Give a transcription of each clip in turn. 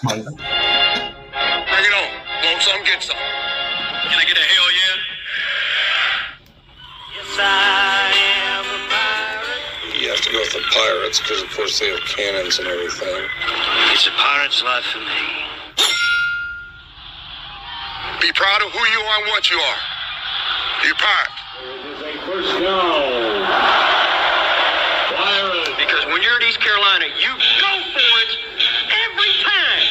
Bring it on. Want some, get some. Can I get a hell yeah? Yes, I am a pirate. You have to go with the pirates because, of course, they have cannons and everything. It's a pirate's life for me. Be proud of who you are and what you are. You pirate. It is a first down. Pirates. Because when you're at East Carolina, you go for it every time.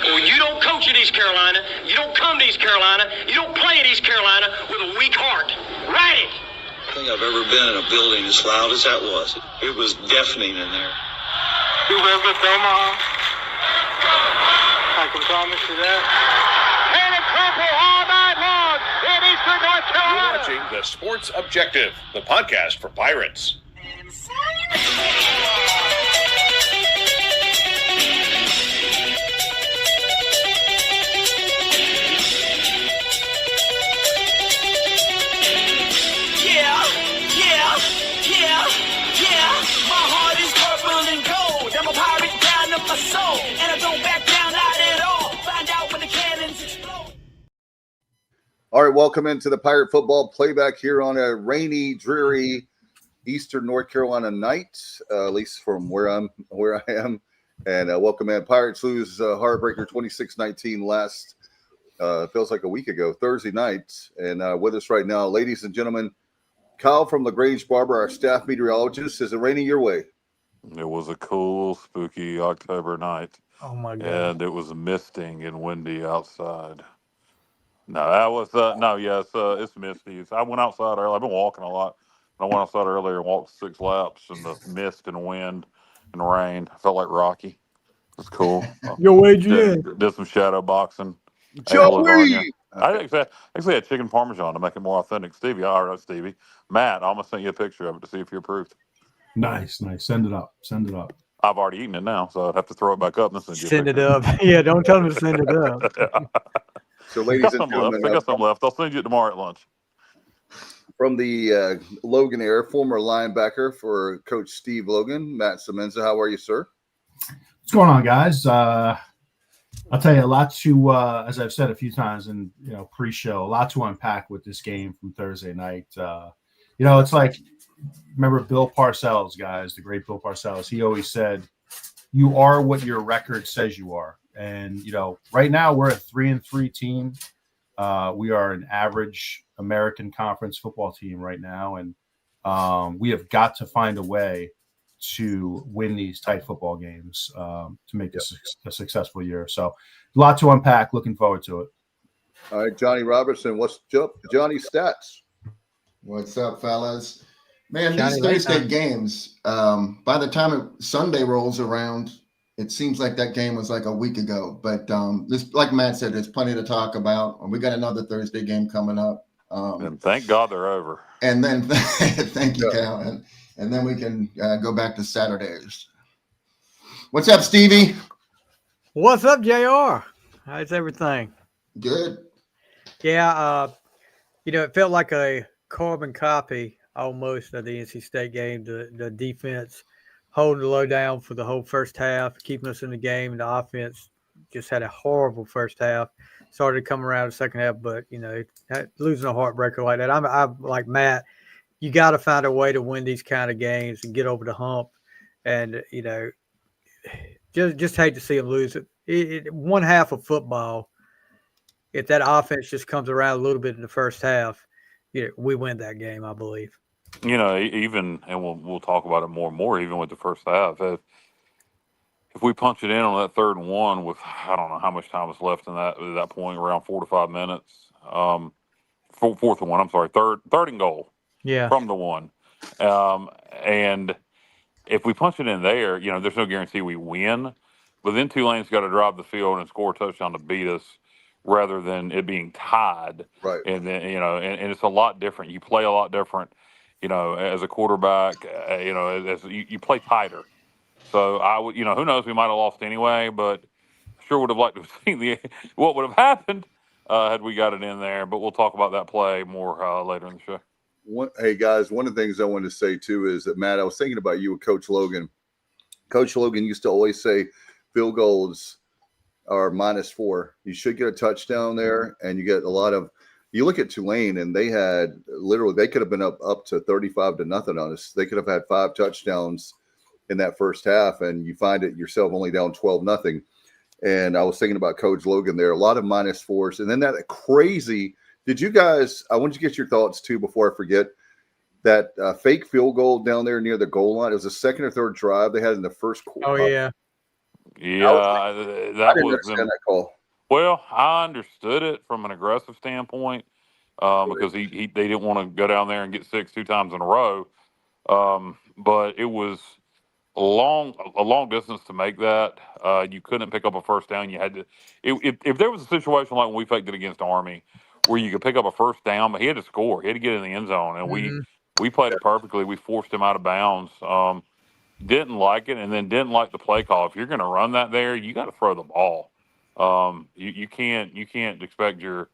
Well, you don't coach at East Carolina. You don't come to East Carolina. You don't play at East Carolina with a weak heart. Write it. I think I've ever been in a building as loud as that was. It was deafening in there. You will get Omaha. I can promise you that. And it's purple all night long in Eastern North Carolina. You're watching The Sports Objective, the podcast for Pirates. My heart is purple and gold. I'm a pirate down of my soul, and I don't back down, not at all. Find out when the cannons explode. All right, welcome into the Pirate Football Playback here on a rainy, dreary Eastern North Carolina night, at least from where I am. And welcome in. Pirates lose heartbreaker 26-19 last, feels like a week ago, Thursday night. And with us right now, ladies and gentlemen, Kyle from LaGrange Barber, our staff meteorologist. Is it raining your way? It was a cool, spooky October night. Oh, my God. And it was misting and windy outside. No, that was, it's misty. I went outside early. I've been walking a lot. I went outside earlier and walked 6 laps in the mist and wind and rain. I felt like Rocky. It was cool. Yo, where'd you in? Did some shadow boxing. Joey! I actually had chicken parmesan to make it more authentic. Stevie. Matt, I almost sent you a picture of it to see if you approved. Nice. Send it up. I've already eaten it now, so I'd have to throw it back up and send it up. Yeah, don't tell them to send it up. So, ladies and gentlemen, I got some left. I'll send you it tomorrow at lunch. From the Logan era, former linebacker for Coach Steve Logan, Matt Semenza. How are you, sir? What's going on, guys? I'll tell you a lot to, as I've said a few times in pre-show, a lot to unpack with this game from Thursday night. It's like, remember Bill Parcells, guys, the great Bill Parcells. He always said, "You are what your record says you are." And right now we're a 3-3 team. We are an average American Conference football team right now, and we have got to find a way to win these tight football games to make this a successful year. So a lot to unpack. Looking forward to it. All right, Johnny Robertson, what's up? Johnny's stats? What's up, fellas? Man, these Thursday games, by the time Sunday rolls around, it seems like that game was like a week ago. But this, like Matt said, there's plenty to talk about. And we got another Thursday game coming up. And thank God they're over. And then, thank you, Cal. And then we can go back to Saturdays. What's up, Stevie? What's up, JR? How's everything? Good. Yeah, it felt like a carbon copy almost of the NC State game. The defense holding the low down for the whole first half, keeping us in the game. The offense just had a horrible first half. Started to come around the second half, but, losing a heartbreaker like that. I'm like Matt. You got to find a way to win these kind of games and get over the hump. And, just hate to see them lose it. One half of football, if that offense just comes around a little bit in the first half, we win that game, I believe. Even, and we'll talk about it more and more, even with the first half. If we punch it in on that 3rd and 1 with, I don't know how much time was left in that at that point, around 4 to 5 minutes. 4th and 1, I'm sorry, third and goal. Yeah. From the 1. And if we punch it in there, there's no guarantee we win. But then Tulane's got to drive the field and score a touchdown to beat us rather than it being tied. Right. And then, and it's a lot different. You play a lot different, as a quarterback, as you play tighter. So I would, who knows, we might have lost anyway, but sure would have liked to have seen what would have happened had we got it in there. But we'll talk about that play more later in the show. Hey, guys, one of the things I wanted to say, too, is that, Matt, I was thinking about you with Coach Logan. Coach Logan used to always say field goals are -4. You should get a touchdown there, and you get a lot of. You look at Tulane, and they had literally they could have been up to 35-0 on us. They could have had 5 touchdowns in that first half, and you find it yourself only down 12-0. And I was thinking about Coach Logan there, a lot of -4s, and then that crazy. Did you guys? I want you to get your thoughts too before I forget. That fake field goal down there near the goal line. It was the second or third drive they had in the first quarter. Oh yeah. Yeah, I that didn't was understand that call. Well, I understood it from an aggressive standpoint because they didn't want to go down there and get 6 2 times in a row. But it was a long distance to make that. You couldn't pick up a first down. You had to. If there was a situation like when we faked it against Army, where you could pick up a first down, but he had to score. He had to get in the end zone, and we played it perfectly. We forced him out of bounds. Didn't like it, and then didn't like the play call. If you're going to run that there, you got to throw the ball. You can't expect your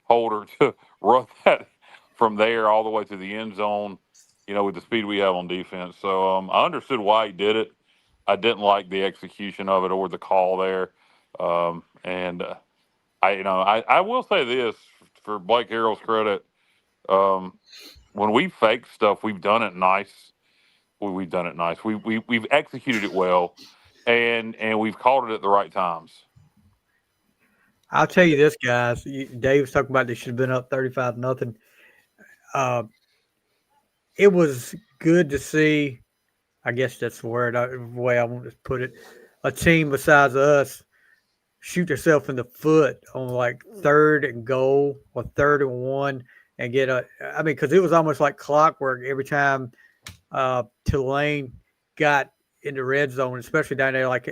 holder to run that from there all the way to the end zone, with the speed we have on defense. So I understood why he did it. I didn't like the execution of it or the call there. I will say this for Blake Harrell's credit. When we fake stuff, we've done it nice. We've done it nice. We've executed it well, and we've called it at the right times. I'll tell you this, guys. Dave was talking about they should have been up 35-0. It was good to see. I guess that's the way I want to put it. A team besides us shoot themselves in the foot on like 3rd and goal or 3rd and 1 and get because it was almost like clockwork every time Tulane got in the red zone, especially down there like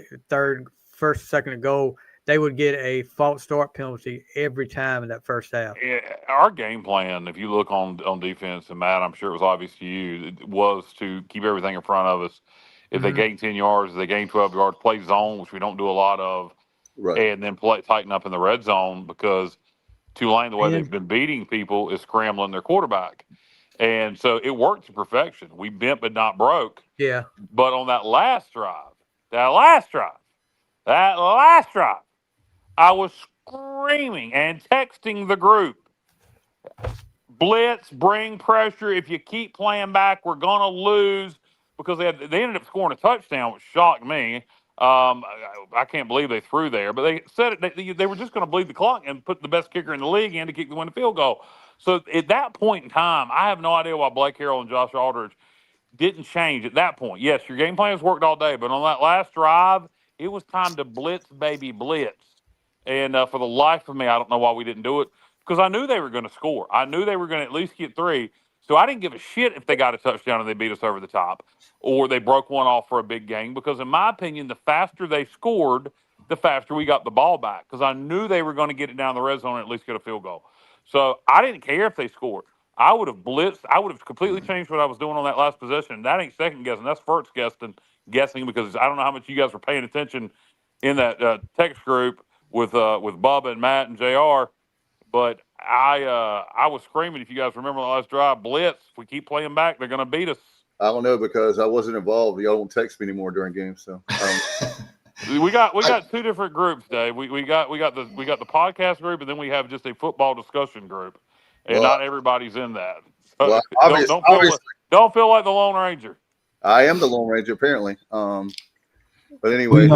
first, second and goal. They would get a false start penalty every time in that first half. Yeah, our game plan, if you look on defense, and Matt, I'm sure it was obvious to you, it was to keep everything in front of us. If they gain 10 yards, if they gain 12 yards, play zone, which we don't do a lot of, and then tighten up in the red zone because Tulane, the way they've been beating people, is scrambling their quarterback. And so it worked to perfection. We bent but not broke. Yeah. But on that last drive, I was screaming and texting the group, blitz, bring pressure. If you keep playing back, we're going to lose, because they ended up scoring a touchdown, which shocked me. I can't believe they threw there, but they said they were just going to bleed the clock and put the best kicker in the league in to kick the winning field goal. So at that point in time, I have no idea why Blake Harrell and Josh Aldridge didn't change at that point. Yes, your game plan has worked all day, but on that last drive, it was time to blitz, baby, blitz. And for the life of me, I don't know why we didn't do it, because I knew they were going to score. I knew they were going to at least get 3. So I didn't give a shit if they got a touchdown and they beat us over the top, or they broke one off for a big gain, because in my opinion, the faster they scored, the faster we got the ball back, because I knew they were going to get it down the red zone and at least get a field goal. So I didn't care if they scored. I would have blitzed. I would have completely changed what I was doing on that last possession. That ain't second guessing. That's first guessing, because I don't know how much you guys were paying attention in that text group with Bubba and Matt and JR. But I was screaming, if you guys remember the last drive, blitz. If we keep playing back, they're going to beat us. I don't know, because I wasn't involved. Y'all don't text me anymore during games, so. We got 2 different groups, Dave. We got the podcast group, and then we have just a football discussion group, and not everybody's in that. So don't feel like the Lone Ranger. I am the Lone Ranger, apparently. But anyway,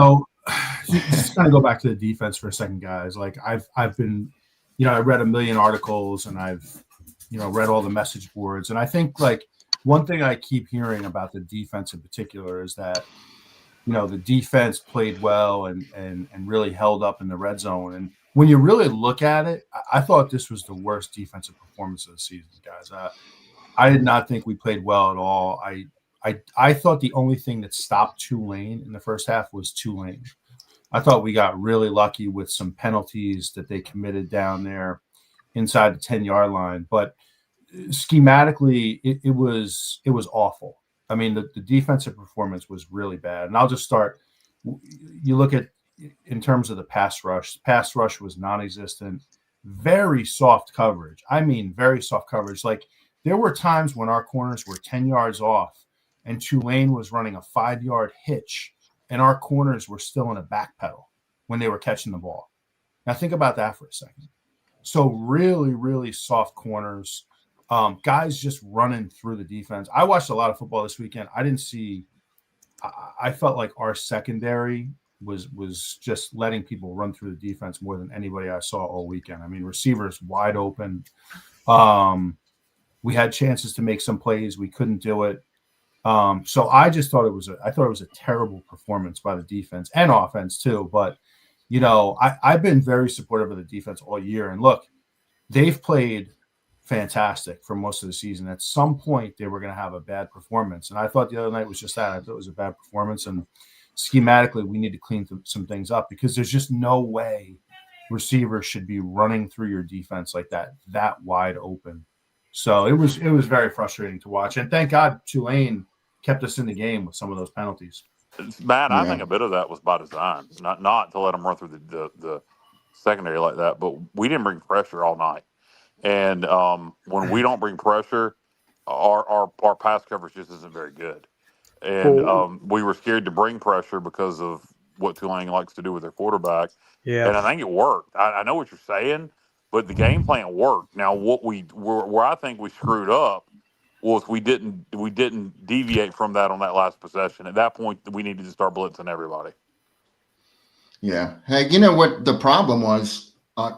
just kind of go back to the defense for a second, guys. Like I've been, I read a million articles, and I've, read all the message boards, and I think like one thing I keep hearing about the defense in particular is that, the defense played well and really held up in the red zone. And when you really look at it, I thought this was the worst defensive performance of the season, guys. I did not think we played well at all. I thought the only thing that stopped Tulane in the first half was Tulane. I thought we got really lucky with some penalties that they committed down there inside the 10-yard line. But schematically, it was awful. I mean, the defensive performance was really bad. And I'll just start. You look at, in terms of the pass rush was non-existent. Very soft coverage. I mean, very soft coverage. Like, there were times when our corners were 10 yards off and Tulane was running a 5-yard hitch and our corners were still in a back pedal. when they were catching the ball. Now think about that for a second. So really, really soft corners, guys just running through the defense. I watched a lot of football this weekend. I didn't see. I felt like our secondary was just letting people run through the defense more than anybody I saw all weekend. I mean, receivers wide open. We had chances to make some plays. We couldn't do it. So I just thought it was a terrible performance by the defense and offense too. But I've been very supportive of the defense all year. And look, they've played fantastic for most of the season. At some point, they were going to have a bad performance. And I thought the other night was just that. I thought it was a bad performance. And schematically, we need to clean some things up because there's just no way receivers should be running through your defense like that wide open. So it was very frustrating to watch. And thank God Tulane kept us in the game with some of those penalties. Matt, I think a bit of that was by design, not to let them run through the secondary like that, but we didn't bring pressure all night. And when we don't bring pressure, our pass coverage just isn't very good. And we were scared to bring pressure because of what Tulane likes to do with their quarterback. Yeah. And I think it worked. I know what you're saying, but the game plan worked. Now, where I think we screwed up was we didn't deviate from that on that last possession. At that point, we needed to start blitzing everybody. Yeah. Hey, you know what the problem was?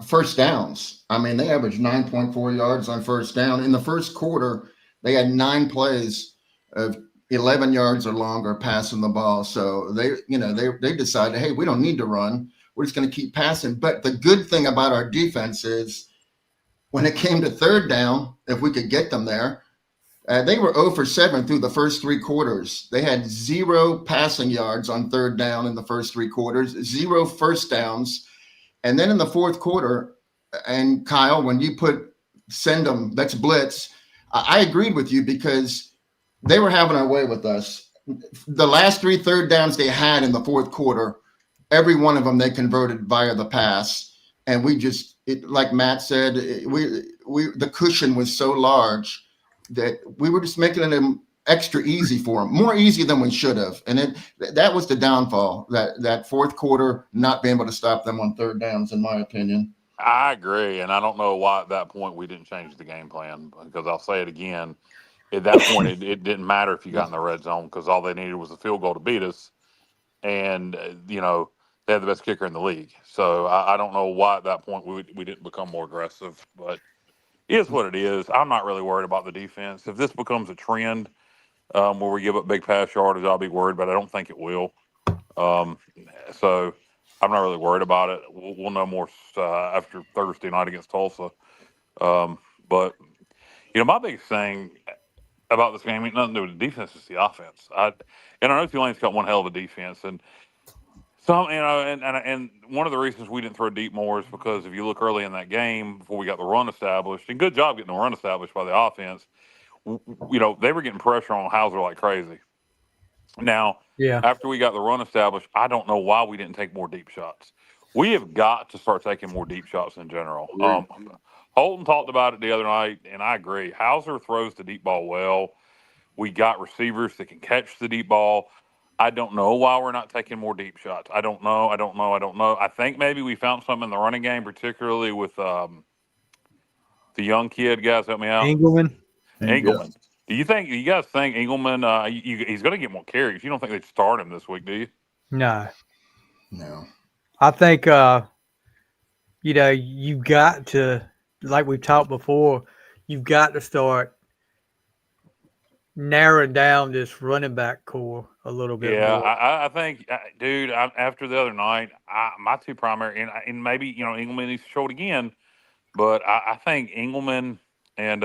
First downs. I mean, they averaged 9.4 yards on first down. In the first quarter, they had 9 plays of 11 yards or longer passing the ball. So they decided, hey, we don't need to run. We're just going to keep passing. But the good thing about our defense is when it came to third down, if we could get them there, they were 0 for 7 through the first 3 quarters. They had 0 passing yards on third down in the first 3 quarters, 0 first downs. And then in the fourth quarter, and Kyle, when you send them, let's blitz, I agreed with you because they were having their way with us. The last 3 third downs they had in the fourth quarter, every one of them they converted via the pass. And we just, like Matt said, the cushion was so large that we were just making them extra easy for them, more easy than we should have. And that was the downfall, that fourth quarter, not being able to stop them on third downs, in my opinion. I agree. And I don't know why at that point we didn't change the game plan, because I'll say it again. At that point, it didn't matter if you got in the red zone because all they needed was a field goal to beat us. And, they had the best kicker in the league. So I don't know why at that point we didn't become more aggressive. But it is what it is. I'm not really worried about the defense. If this becomes a trend where we give up big pass yardage, I'll be worried, but I don't think it will. So I'm not really worried about it. We'll know more after Thursday night against Tulsa. But, my biggest thing about this game ain't nothing to do with the defense, it's the offense. And I know Tulane's got one hell of a defense, and and one of the reasons we didn't throw deep more is because if you look early in that game before we got the run established, and good job getting the run established by the offense, they were getting pressure on Hauser like crazy. Now, after we got the run established, I don't know why we didn't take more deep shots. We have got to start taking more deep shots in general. Holton talked about it the other night, and I agree. Hauser throws the deep ball well. We got receivers that can catch the deep ball. I don't know why we're not taking more deep shots. I don't know. I think maybe we found something in the running game, particularly with the young kid. Guys, help me out. Engelman. Do you guys think Engelman, he's going to get more carries? You don't think they'd start him this week, do you? No. I think, you got to, like we've talked before, you've got to start narrowing down this running back core a little bit more. I think, dude, after the other night, my 2 primary, and maybe, Engelman needs to show it again, but I think Engelman and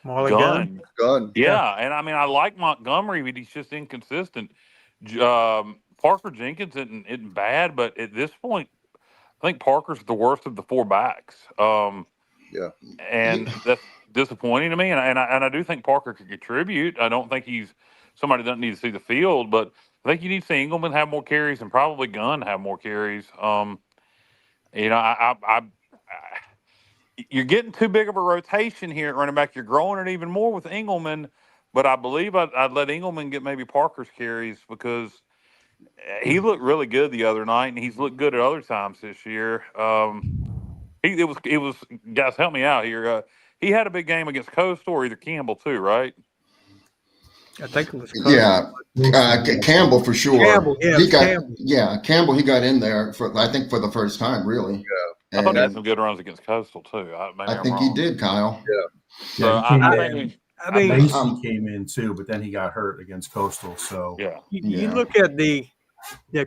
Marlon Gunn. Yeah, and I like Montgomery, but he's just inconsistent. Parker Jenkins isn't bad, but at this point, I think Parker's the worst of the 4 backs. And that's disappointing to me. And I do think Parker could contribute. I don't think he's somebody that doesn't need to see the field, but I think you need to see Engelman have more carries and probably Gunn have more carries. You're getting too big of a rotation here at running back. You're growing it even more with Engelman, but I believe I'd let Engelman get maybe Parker's carries because he looked really good the other night, and he's looked good at other times this year. It was guys, help me out here. He had a big game against Coastal or either Campbell too, right? I think it was Yeah, Campbell for sure. Campbell, yeah, he got Campbell. Campbell. He got in there for I think for the first time, really. Yeah, I thought he had And some good runs against Coastal too. Maybe I I'm think he wrong. did, Kyle. So Yeah, he I came in. think I mean, Macy came in too, but then he got hurt against Coastal. So yeah. you look at the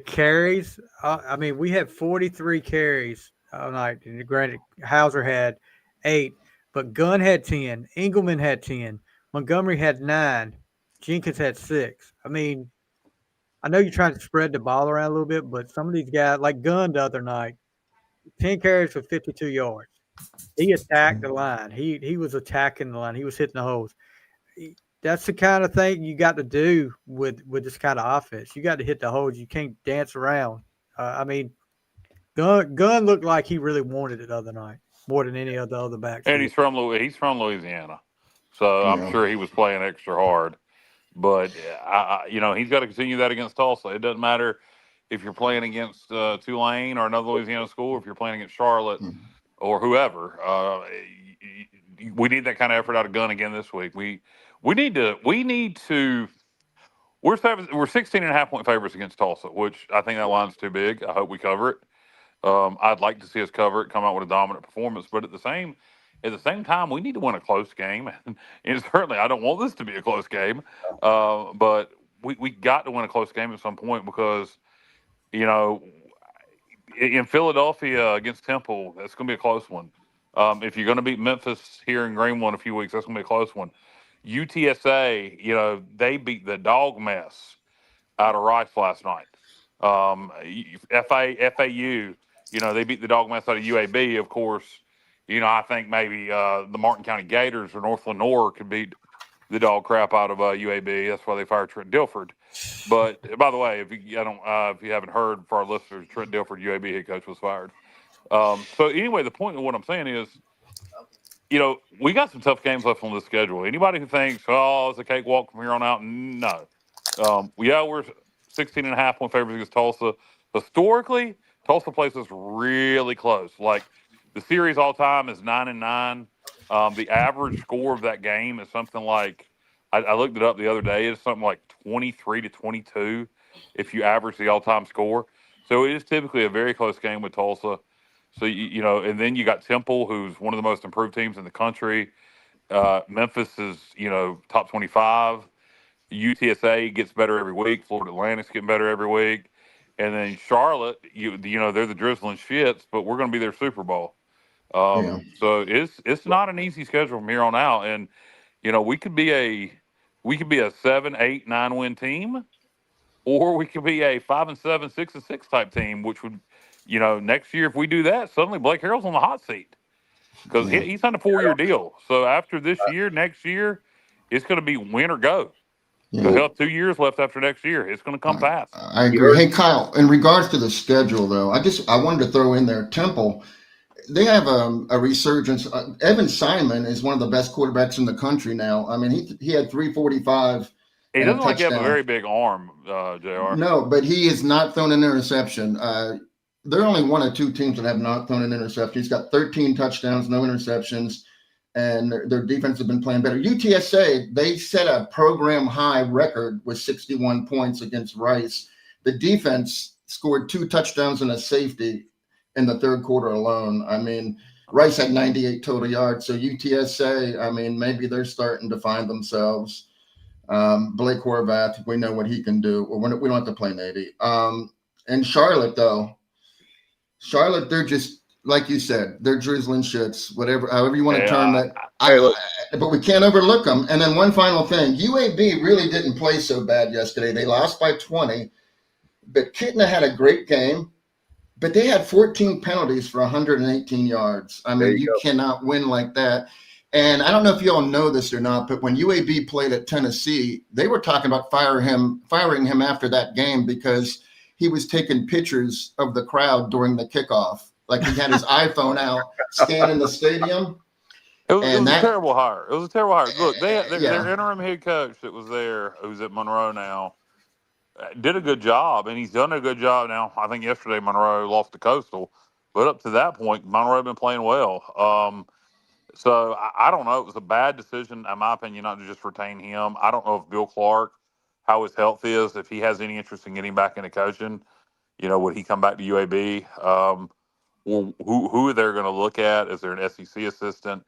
carries. I mean, we had 43 carries all night. And granted, Hauser had 8, but Gunn had 10, Engelman had 10, Montgomery had 9, Jenkins had 6. I mean, I know you're trying to spread the ball around a little bit, but some of these guys, like Gunn the other night, 10 carries for 52 yards. He attacked the line. He was attacking the line. He was hitting the holes. That's the kind of thing you got to do with this kind of offense. You got to hit the holes. You can't dance around. I mean, Gunn looked like he really wanted it the other night more than any of the other backs. And he's from Louisiana, so I'm sure he was playing extra hard. But he's got to continue that against Tulsa. It doesn't matter if you're playing against Tulane or another Louisiana school, or if you're playing against Charlotte or whoever. We need that kind of effort out of Gunn again this week. We need to. We're 16.5-point favorites against Tulsa, which I think that line's too big. I hope we cover it. I'd like to see us cover it, come out with a dominant performance, but at the same time, we need to win a close game. And certainly, I don't want this to be a close game, but we got to win a close game at some point because, in Philadelphia against Temple, that's going to be a close one. If you're going to beat Memphis here in Greenville in a few weeks, that's going to be a close one. UTSA, they beat the dog mess out of Rice last night. FAU, they beat the dog mess out of UAB. Of course, I think maybe the Martin County Gators or North Lenore could beat the dog crap out of UAB. That's why they fired Trent Dilford. But by the way, if you haven't heard, for our listeners, Trent Dilford, UAB head coach, was fired. So anyway, the point of what I'm saying is, we got some tough games left on the schedule. Anybody who thinks, it's a cakewalk from here on out, no. We're 16.5-point favorites against Tulsa. Historically, Tulsa plays us really close. Like, the series all time is 9-9. The average score of that game is something like, I looked it up the other day, it's something like 23-22 if you average the all-time score. So it is typically a very close game with Tulsa. So, and then you got Temple, who's one of the most improved teams in the country. Memphis is, top 25. UTSA gets better every week. Florida Atlantic's getting better every week. And then Charlotte, they're the drizzling shits, but we're going to be their Super Bowl. So it's not an easy schedule from here on out. And, we could be a 7, 8, 9 win team, or we could be a 5-7, 6-6 type team, which would, next year, if we do that, suddenly Blake Harrell's on the hot seat because he's on a 4-year deal. So after this year, next year, it's going to be win or go. So he'll have 2 years left after next year. It's going to come fast. I agree. Hey, Kyle, in regards to the schedule, though, I wanted to throw in there Temple. They have a resurgence. Evan Simon is one of the best quarterbacks in the country now. I mean, he had 345. He doesn't like have a very big arm, JR. No, but he has not thrown an interception. There are only one or two teams that have not thrown an interception. He's got 13 touchdowns, no interceptions, and their defense has been playing better. UTSA, they set a program high record with 61 points against Rice. The defense scored 2 touchdowns and a safety in the third quarter alone. I mean, Rice had 98 total yards. So UTSA, I mean, maybe they're starting to find themselves. Blake Horvath, we know what he can do. We don't have to play Navy. And Charlotte, though. Charlotte, they're just, like you said, they're drizzling shits, however you want to term that. But we can't overlook them. And then one final thing. UAB really didn't play so bad yesterday. They lost by 20. But Kitna had a great game. But they had 14 penalties for 118 yards. I mean, you cannot win like that. And I don't know if you all know this or not, but when UAB played at Tennessee, they were talking about firing him after that game because he was taking pictures of the crowd during the kickoff. Like he had his iPhone out, scanning the stadium. It was a terrible hire. Look, their interim head coach that was there, who's at Monroe now, did a good job, and he's done a good job now. I think yesterday Monroe lost to Coastal, but up to that point, Monroe had been playing well. So I don't know. It was a bad decision, in my opinion, not to just retain him. I don't know if Bill Clark, how his health is, if he has any interest in getting back into coaching. Would he come back to UAB? Or who are they going to look at? Is there an SEC assistant?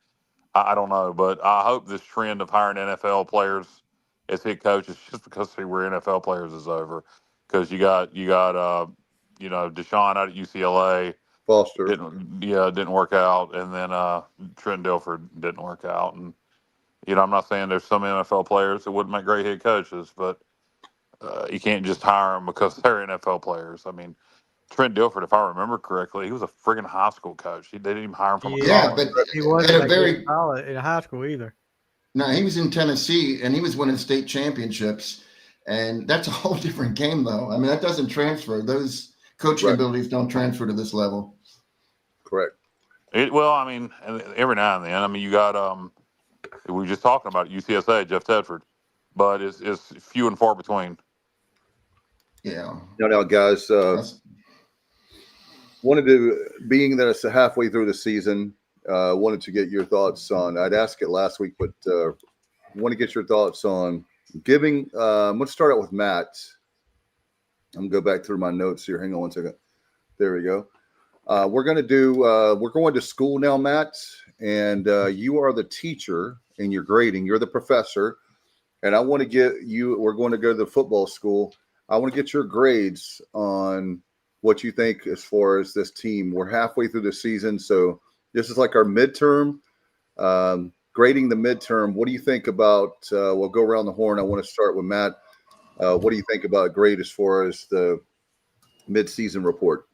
I don't know, but I hope this trend of hiring NFL players as head coaches just because they were NFL players is over. Because you got Deshaun out at UCLA. Foster didn't work out, and then Trent Dilford didn't work out. And I'm not saying there's some NFL players that wouldn't make great head coaches, but you can't just hire them because they're NFL players. I mean, Trent Dilford, if I remember correctly, he was a friggin' high school coach. They didn't even hire him from a Yeah, college. but He wasn't at a like very solid in high school either. no, he was in Tennessee and he was winning state championships, and that's a whole different game, though. I mean, that doesn't transfer. Those coaching abilities don't transfer to this level. correct. Well, I mean, every now and then. I mean, you got we were just talking about UCSA, Jeff Tedford, but it's few and far between. Yeah. Now, guys, wanted to, being that it's halfway through the season, wanted to get your thoughts on. I'd asked it last week, but want to get your thoughts on giving. Let's start out with Matt. I'm gonna go back through my notes here. Hang on one second. There we go. We're going to school now, Matt, and you are the teacher and you're grading. You're the professor, and I want to get you. We're going to go to the football school. I want to get your grades on what you think as far as this team. We're halfway through the season, so this is like our midterm. Grading the midterm. What do you think about? We'll go around the horn. I want to start with Matt. What do you think about grade as far as the mid-season report?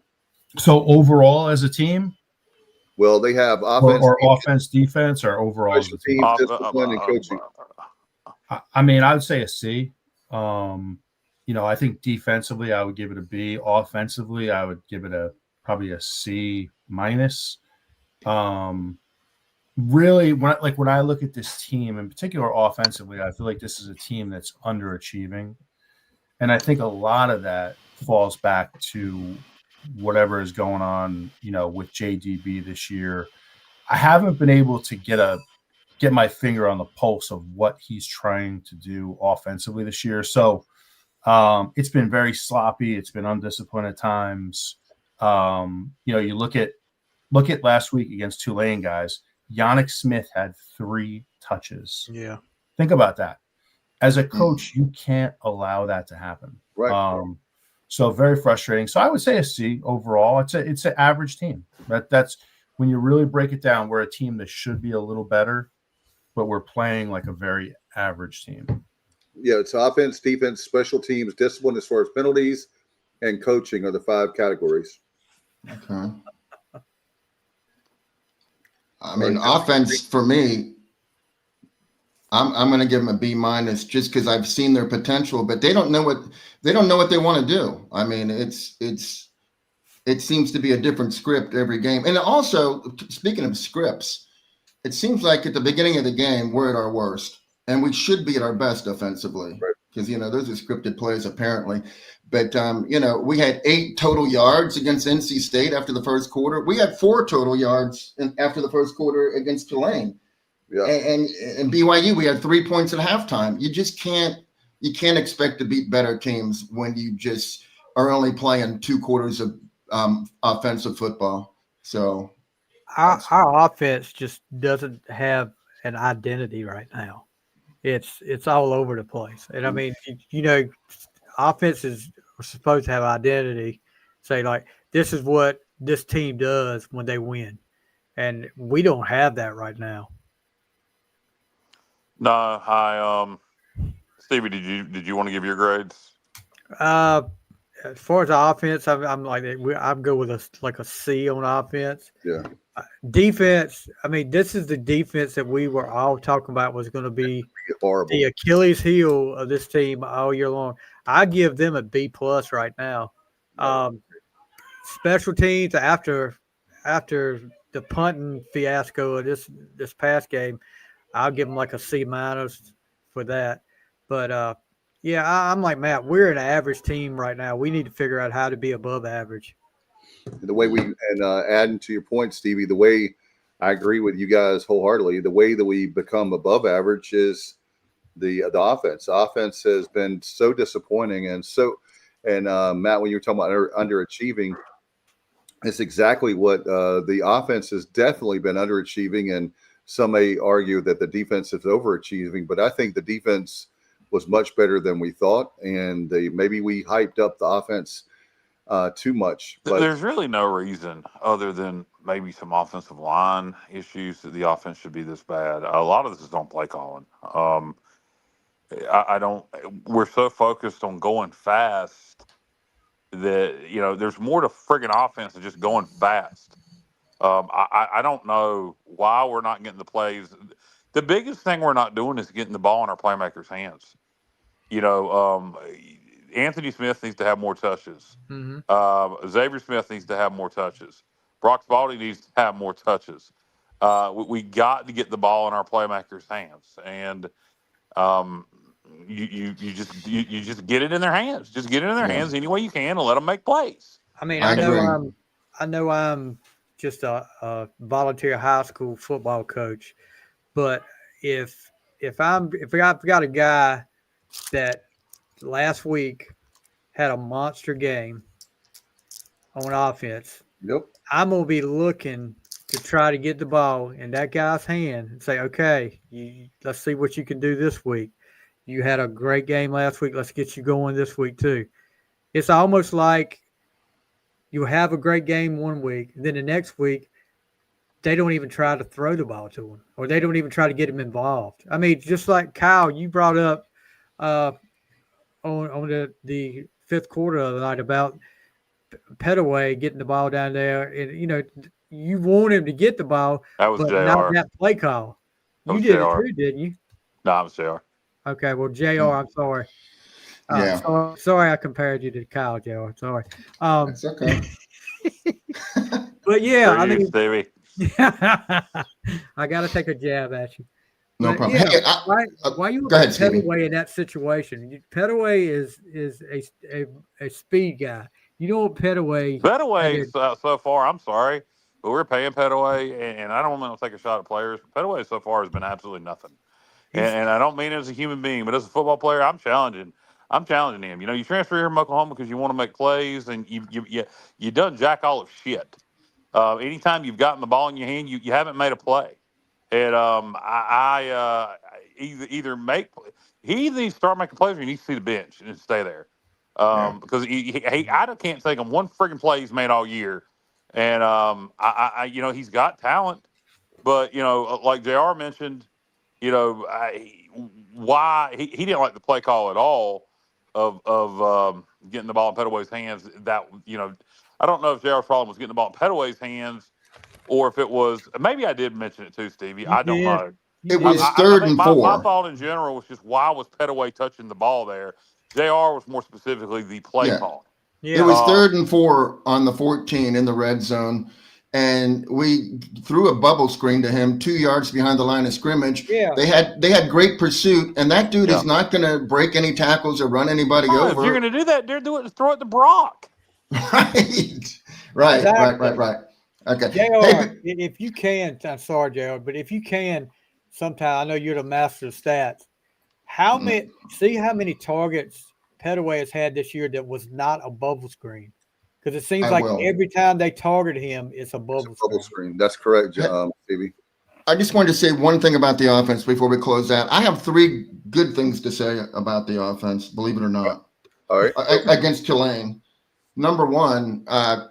So overall as a team? Well, they have offense, or offense, defense, or overall as a team? teams, discipline, and coaching. I mean, I would say a C. I think defensively I would give it a B. Offensively, I would give it probably a C minus. Really, when I look at this team, in particular offensively, I feel like this is a team that's underachieving. And I think a lot of that falls back to whatever is going on, with JDB this year. I haven't been able to get my finger on the pulse of what he's trying to do offensively this year. So it's been very sloppy. It's been undisciplined at times. You look at last week against Tulane, guys. Yannick Smith had 3 touches. Yeah. Think about that. As a coach, you can't allow that to happen. Right. So very frustrating. So I would say a C overall. It's an average team. That's when you really break it down. We're a team that should be a little better, but we're playing like a very average team. Yeah, it's offense, defense, special teams, discipline as far as penalties, and coaching are the 5 categories. Okay. I mean, offense for me, I'm going to give them a B minus just because I've seen their potential, but they don't know what they want to do. I mean, it seems to be a different script every game. And also, speaking of scripts, it seems like at the beginning of the game we're at our worst, and we should be at our best offensively because those are scripted plays apparently. But we had 8 total yards against NC State after the first quarter. We had 4 total yards after the first quarter against Tulane. Yeah. And BYU, we had 3 points at halftime. You just can't expect to beat better teams when you just are only playing 2 quarters of offensive football. So our offense just doesn't have an identity right now. It's all over the place. And I mean, offenses are supposed to have identity. Say like, this is what this team does when they win. And we don't have that right now. No, Stevie, did you want to give your grades? As far as the offense, I'm good with a C on offense. Yeah. Defense. I mean, this is the defense that we were all talking about was going to be horrible. The Achilles heel of this team all year long. I give them a B+ right now. Special teams after the punting fiasco of this past game, I'll give them like a C- for that. But Yeah, I'm like Matt. We're an average team right now. We need to figure out how to be above average. The way adding to your point, Stevie, the way I agree with you guys wholeheartedly, the way that we become above average is the offense. The offense has been so disappointing, and Matt, when you were talking about underachieving, it's exactly what the offense has definitely been underachieving, and some may argue that the defense is overachieving, but I think the defense was much better than we thought, and maybe we hyped up the offense too much. But There's really no reason other than maybe some offensive line issues that the offense should be this bad. A lot of this is on play calling. I don't. We're so focused on going fast that there's more to friggin' offense than just going fast. I don't know why we're not getting the plays. The biggest thing we're not doing is getting the ball in our playmakers' hands. Anthony Smith needs to have more touches. Xavier Smith needs to have more touches. Brock Spalding needs to have more touches. We got to get the ball in our playmakers' hands, and you just get it in their hands. Just get it in their hands any way you can, and let them make plays. I mean, I know I'm just a volunteer high school football coach, but if I've got a guy that last week had a monster game on offense, yep, I'm gonna be looking to try to get the ball in that guy's hand and say, okay, let's see what you can do this week. You had a great game last week. Let's get you going this week too. It's almost like you have a great game one week, and then the next week they don't even try to throw the ball to him, or they don't even try to get him involved. I mean, just like Kyle, you brought up on the fifth quarter of the night about Petaway getting the ball down there, and you want him to get the ball, That was but JR. not that play call. You did it too, didn't you? No, it was JR. Okay, well, JR, I'm sorry. Yeah. Sorry, I compared you to Kyle, JR. Sorry. That's okay. But yeah, For you, Stevie. I got to take a jab at you. No But, problem. yeah, Hey, why you go ahead, put Stevie. Petaway in that situation? Petaway is a speed guy. You don't want Petaway. Petaway so far, I'm sorry, but we're paying Petaway, and I don't want to take a shot at players. Petaway so far has been absolutely nothing. And I don't mean it as a human being, but as a football player, I'm challenging him. You transfer here from Oklahoma because you want to make plays, and you done jack all of shit. Anytime you've gotten the ball in your hand, you haven't made a play. And either he needs to start making plays, or he needs to see the bench and stay there. Because I can't think of one friggin' play he's made all year. And he's got talent, but like JR mentioned, why he didn't like the play call at all of getting the ball in Petaway's hands. That I don't know if JR's problem was getting the ball in Petaway's hands, or if it was, maybe I did mention it too, Stevie. I don't know. It was I third think and my 4. thought in general was just, why was Petaway touching the ball there? JR was more specifically the play call. Yeah. It was 3rd and 4 on the 14 in the red zone, and we threw a bubble screen to him 2 yards behind the line of scrimmage. Yeah. They had great pursuit, and that dude is not going to break any tackles or run anybody over. If you're going to do that, throw it to Brock. Right. Exactly. Right. Okay. JR, if you can, I'm sorry, JR, but if you can, sometime, I know you're the master of stats. See how many targets Petaway has had this year that was not a bubble screen? Because it seems every time they target him, it's a bubble screen. That's correct, Stevie. I just wanted to say one thing about the offense before we close out. I have 3 good things to say about the offense, believe it or not. All right. Against Tulane. Number one, I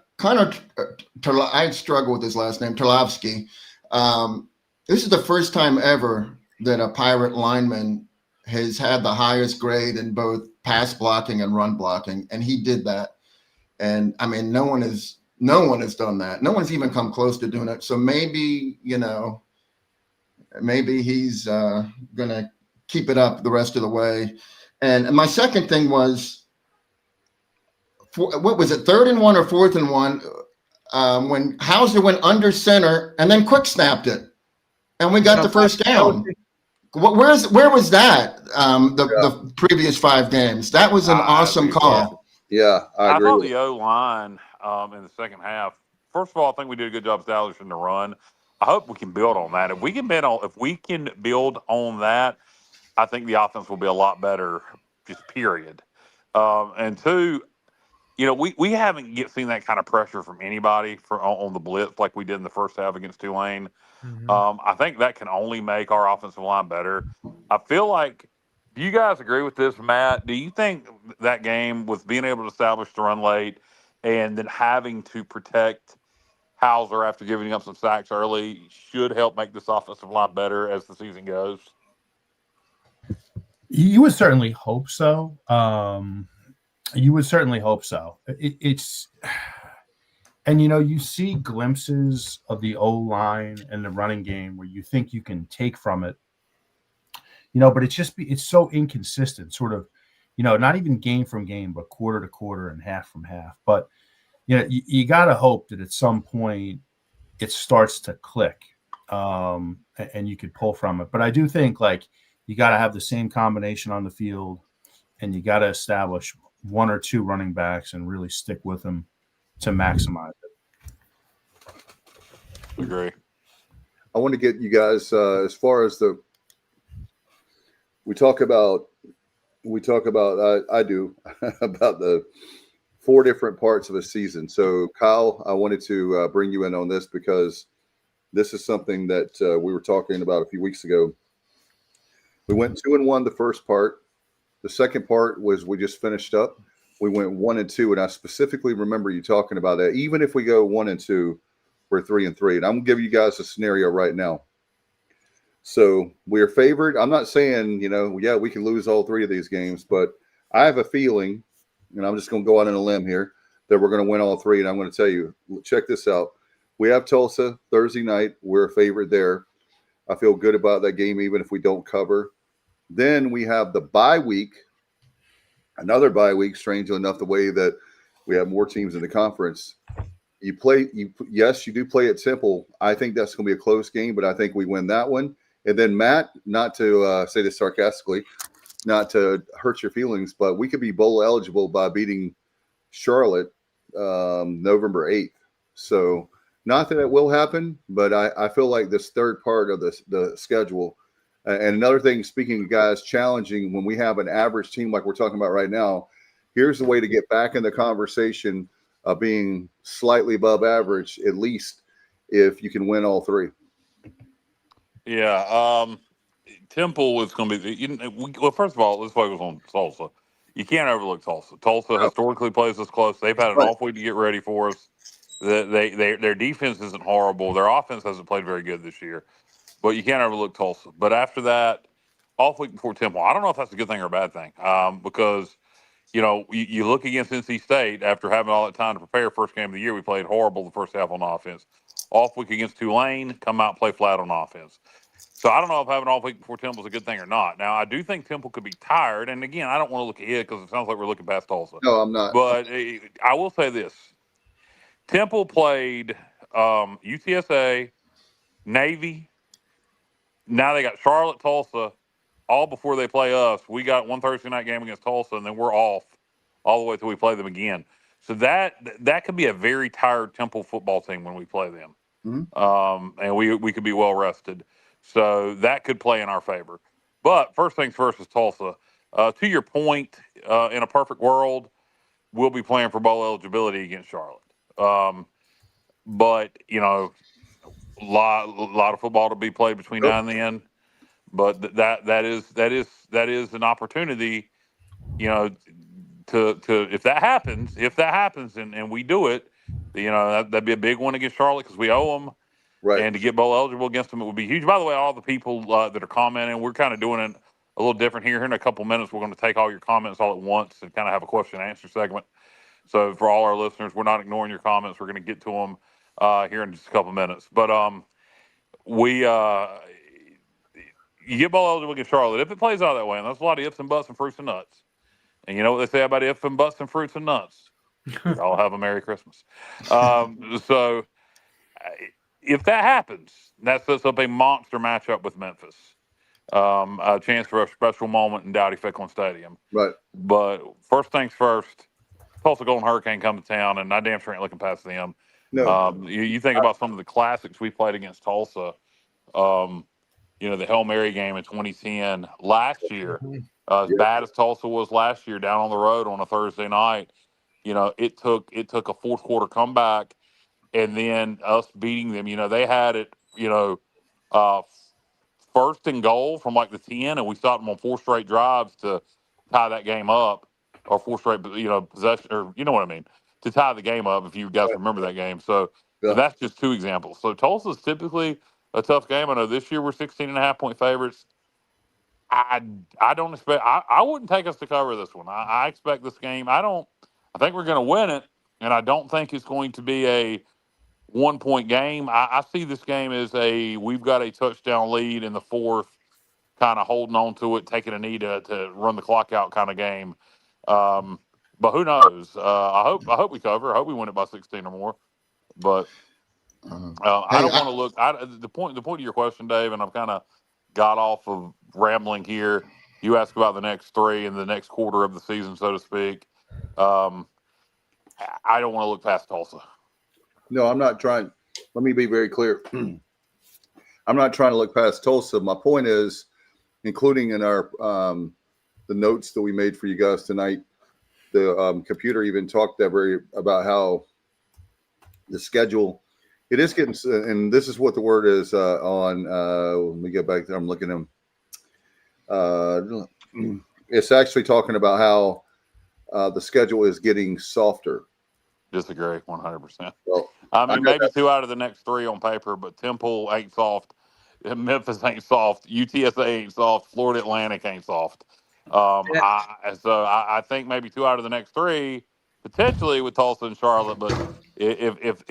struggle with his last name, Terlavsky. This is the first time ever that a Pirate lineman has had the highest grade in both pass blocking and run blocking, and he did that. And I mean, no one has done that. No one's even come close to doing it. So maybe he's gonna keep it up the rest of the way. And my second thing was, what was it, 3rd and 1 or 4th and 1, when Hauser went under center and then quick snapped it, and we got the first down. Where was that? The previous 5 games. That was an awesome call. Yeah, I agree thought with the O line in the second half. First of all, I think we did a good job establishing the run. I hope we can build on that. If we can build on that, I think the offense will be a lot better. Just period. And two, we haven't seen that kind of pressure from anybody on the blitz like we did in the first half against Tulane. I think that can only make our offensive line better. I feel like, do you guys agree with this, Matt? Do you think that game with being able to establish the run late and then having to protect Hauser after giving up some sacks early should help make this offensive line better as the season goes? You would certainly hope so. You would certainly hope so. It's and you see glimpses of the O line and the running game where you think you can take from it, but it's so inconsistent, sort of, not even game from game, but quarter to quarter and half from half. But you got to hope that at some point it starts to click, and you could pull from it. But I do think you got to have the same combination on the field, and you got to establish 1 or 2 running backs and really stick with them to maximize it. Agree. I want to get you guys as far as we talk about I do about the 4 different parts of a season. So Kyle, I wanted to bring you in on this because this is something that we were talking about a few weeks ago. We went 2-1 the first part. The second part was we just finished up. We went 1-2, and I specifically remember you talking about that. Even if we go 1-2, we're 3-3. And I'm gonna give you guys a scenario right now. So we're favored. I'm not saying, we can lose all 3 of these games, but I have a feeling, and I'm just gonna go out on a limb here, that we're gonna win all 3. And I'm gonna tell you, check this out. We have Tulsa Thursday night. We're a favorite there. I feel good about that game, even if we don't cover. Then we have the bye week, another bye week, strangely enough, the way that we have more teams in the conference. Yes, you do play at Temple. I think that's going to be a close game, but I think we win that one. And then, Matt, not to say this sarcastically, not to hurt your feelings, but we could be bowl eligible by beating Charlotte November 8th. So not that it will happen, but I feel like this third part of the schedule. And another thing, speaking of guys challenging, when we have an average team like we're talking about right now, here's the way to get back in the conversation of being slightly above average, at least if you can win all 3. Yeah. Temple is going to be well, first of all, let's focus on Tulsa. You can't overlook Tulsa. Tulsa historically plays us close. They've had an off week to get ready for us. Their defense isn't horrible. Their offense hasn't played very good this year. But you can't overlook Tulsa. But after that, off week before Temple, I don't know if that's a good thing or a bad thing. Because, you look against NC State after having all that time to prepare. First game of the year, we played horrible the first half on offense. Off week against Tulane, come out and play flat on offense. So I don't know if having off week before Temple is a good thing or not. Now, I do think Temple could be tired. And again, I don't want to look ahead because it sounds like we're looking past Tulsa. No, I'm not. But I will say this. Temple played UTSA, Navy. Now they got Charlotte, Tulsa, all before they play us. We got one Thursday night game against Tulsa, and then we're off all the way till we play them again. So that could be a very tired Temple football team when we play them. Mm-hmm. And we could be well rested. So that could play in our favor. But first things first is Tulsa. To your point, in a perfect world, we'll be playing for bowl eligibility against Charlotte. But, a lot of football to be played between now and then, but that is an opportunity, to if that happens and we do it, that'd be a big one against Charlotte because we owe them, right? And to get bowl eligible against them, it would be huge. By the way, all the people that are commenting, we're kind of doing it a little different here. In a couple minutes, we're going to take all your comments all at once and kind of have a question and answer segment. So for all our listeners, we're not ignoring your comments. We're going to get to them here in just a couple minutes. But you get bowl eligible against Charlotte if it plays out that way, and that's a lot of ifs and buts and fruits and nuts. And you know what they say about ifs and buts and fruits and nuts? Y'all have a Merry Christmas. So if that happens, that sets up a monster matchup with Memphis. a chance for a special moment in Dowdy-Ficklin Stadium. Right. But first things first, Tulsa Golden Hurricane come to town, and I damn sure ain't looking past them. No. You think about some of the classics we played against Tulsa. The Hail Mary game in 2010 last year. As bad as Tulsa was last year, down on the road on a Thursday night, it took a fourth quarter comeback, and then us beating them. They had it, first and goal from like the 10, and we stopped them on 4 straight drives to tie that game up, or 4 straight, possession, or you know what I mean, to tie the game up. If you guys remember that game, so that's just 2 examples. So Tulsa's typically a tough game. I know this year we're 16.5-point favorites. I don't expect. I wouldn't take us to cover this one. I expect this game. I think we're going to win it, and I don't think it's going to be a 1-point game. I see this game as we've got a touchdown lead in the 4th, kind of holding on to it, taking a knee to run the clock out kind of game. But who knows? I hope we cover. I hope we win it by 16 or more. But I don't want to look. The point of your question, Dave, and I've kind of got off of rambling here. You asked about the next 3 and the next quarter of the season, so to speak. I don't want to look past Tulsa. No, I'm not trying. Let me be very clear. I'm not trying to look past Tulsa. My point is, including in our the notes that we made for you guys tonight, the computer even talked about how the schedule. It is getting, and this is what the word is on. Let me get back there. I'm looking at them. It's actually talking about how the schedule is getting softer. Disagree 100%. Well, I mean, maybe 2 out of the next 3 on paper, but Temple ain't soft. Memphis ain't soft. UTSA ain't soft. Florida Atlantic ain't soft. I think maybe 2 out of the next 3, potentially with Tulsa and Charlotte. But if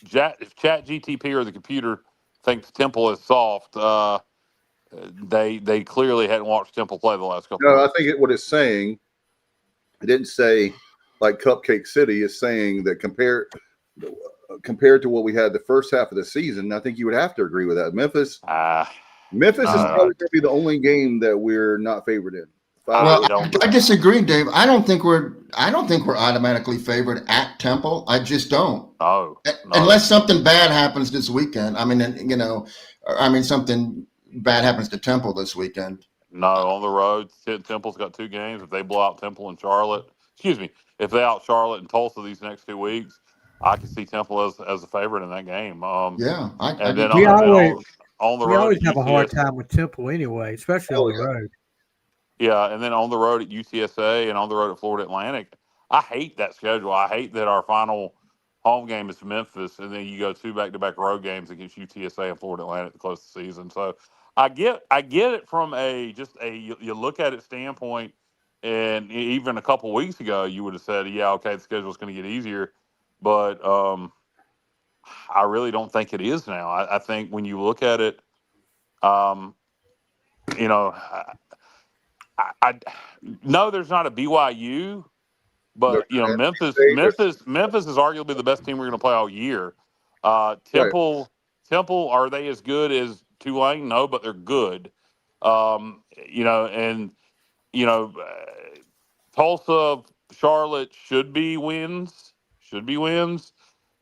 Chat GTP or the computer thinks Temple is soft, they clearly hadn't watched Temple play the last couple. No, I think what it's saying, it didn't say like Cupcake City. Is saying that compared to what we had the first half of the season, I think you would have to agree with that. Memphis is probably going to be the only game that we're not favored in. I disagree, Dave. I don't think we're automatically favored at Temple. I just don't. No. Unless something bad happens this weekend. Something bad happens to Temple this weekend. No, on the road, Temple's got 2 games. If they blow out Temple and Charlotte, if they out Charlotte and Tulsa these next 2 weeks, I can see Temple as a favorite in that game. On the road, we always have a hard time with Temple anyway, especially on the road. Yeah, and then on the road at UTSA and on the road at Florida Atlantic. I hate that schedule. I hate that our final home game is Memphis, and then you go 2 back-to-back road games against UTSA and Florida Atlantic to close the season. So I get it from you look at it standpoint, and even a couple weeks ago you would have said, yeah, okay, the schedule's going to get easier, but I really don't think it is now. I think when you look at it, I no, there's not a BYU, but Memphis is arguably the best team we're going to play all year. Temple, are they as good as Tulane? No, but they're good. Tulsa, Charlotte should be wins,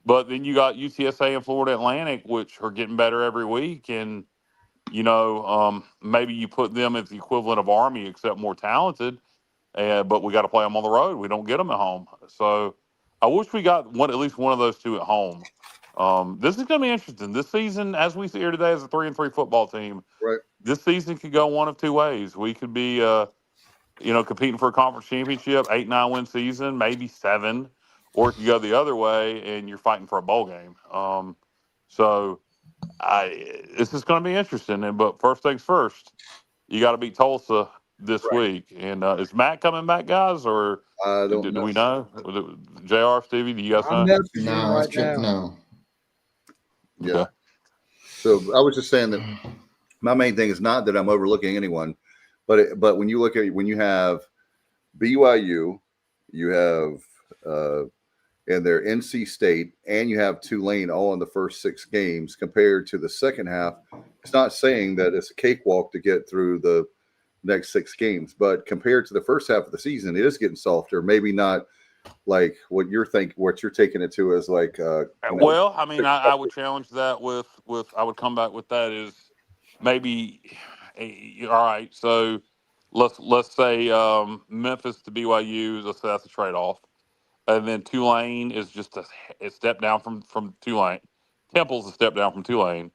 but then you got UTSA and Florida Atlantic, which are getting better every week, and maybe you put them as the equivalent of Army, except more talented. But we got to play them on the road. We don't get them at home. So I wish we got at least one of those 2 at home. This is going to be interesting. This season, as we see here today, as a 3-3 football team, right? This season could go one of 2 ways. We could be, competing for a conference championship, 8-9 win season, maybe 7, or it could go the other way and you're fighting for a bowl game. This is going to be interesting. But first things first, you got to beat Tulsa this week. And is Matt coming back, guys, or do we know? JR, Stevie, do you guys know? No. Yeah. Okay. So I was just saying that my main thing is not that I'm overlooking anyone, but when you have BYU, you have and their NC State, and you have Tulane all in the first 6 games compared to the second half. it's not saying that it's a cakewalk to get through the next 6 games, but compared to the first half of the season, it is getting softer. Maybe not like what you're taking it to as like. Well, I mean, I would challenge that with I would come back with that is maybe all right. So let's say Memphis to BYU. Let's say that's a trade off, and then Tulane is just a step down from Tulane. Temple's a step down from Tulane,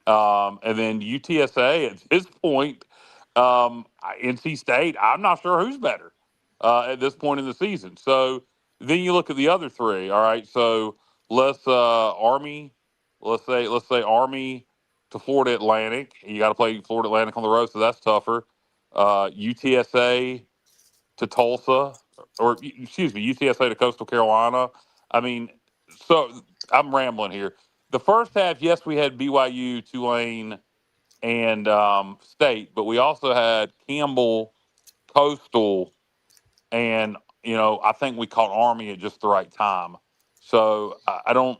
and then UTSA at this point. NC State. I'm not sure who's better at this point in the season. So then you look at the other 3. All right, so let's Army. Let's say Army to Florida Atlantic. You got to play Florida Atlantic on the road, so that's tougher. UTSA to Tulsa, or excuse me, UTSA to Coastal Carolina. I mean, so I'm rambling here. The first half, yes, we had BYU, Tulane, and State, but we also had Campbell, Coastal, and I think we caught Army at just the right time. So I don't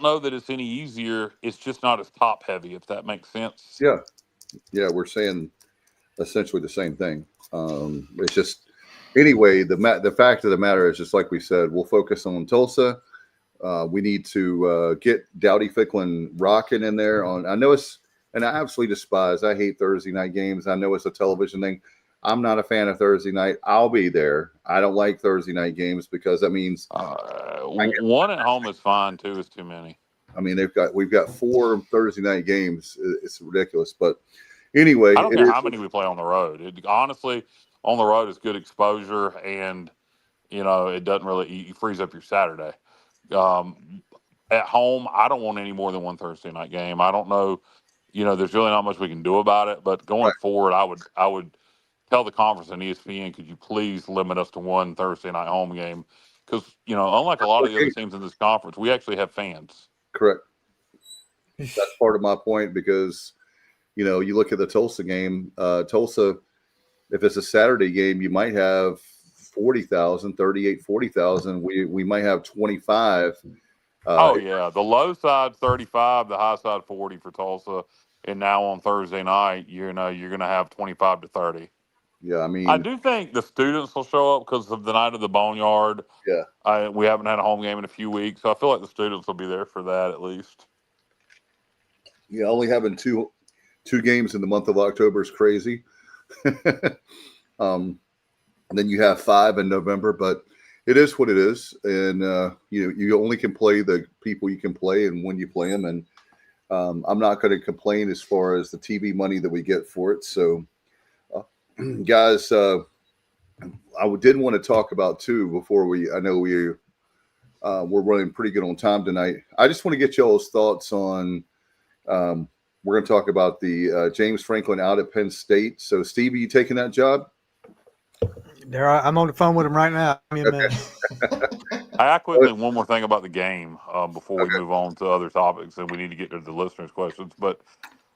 know that it's any easier. It's just not as top heavy, if that makes sense. Yeah, we're saying essentially the same thing. It's just anyway. The fact of the matter is, just like we said, we'll focus on Tulsa. We need to get Dowdy Ficklin rocking in there. I know it's, and I absolutely despise. I hate Thursday night games. I know it's a television thing. I'm not a fan of Thursday night. I'll be there. I don't like Thursday night games because that means one at home is fine. 2 is too many. I mean, we've got 4 Thursday night games. It's ridiculous, but anyway, I don't care how many we play on the road. Honestly, on the road is good exposure, and it doesn't really you freeze up your Saturday. At home, I don't want any more than 1 Thursday night game. I don't know, there's really not much we can do about it. But going forward, I would tell the conference and ESPN, could you please limit us to 1 Thursday night home game? Because unlike a lot of the other teams in this conference, we actually have fans. Correct. That's part of my point because you look at the Tulsa game. Tulsa, if it's a Saturday game, you might have 40,000, 38, 40,000. We might have 25. The low side 35, the high side 40 for Tulsa, and now on Thursday night, you're going to have 25 to 30. Yeah, I mean, I do think the students will show up because of the night of the Boneyard. Yeah, we haven't had a home game in a few weeks, so I feel like the students will be there for that at least. Yeah, only having two games in the month of October is crazy. And then you have 5 in November, but it is what it is. And, you only can play the people you can play and when you play them. And I'm not going to complain as far as the TV money that we get for it. So, guys, I did want to talk about too before I know we're running pretty good on time tonight. I just want to get y'all's thoughts on, we're going to talk about the James Franklin out at Penn State. So, Steve, are you taking that job? I'm on the phone with him right now. I quickly one more thing about the game before we move on to other topics, and we need to get to the listeners' questions. But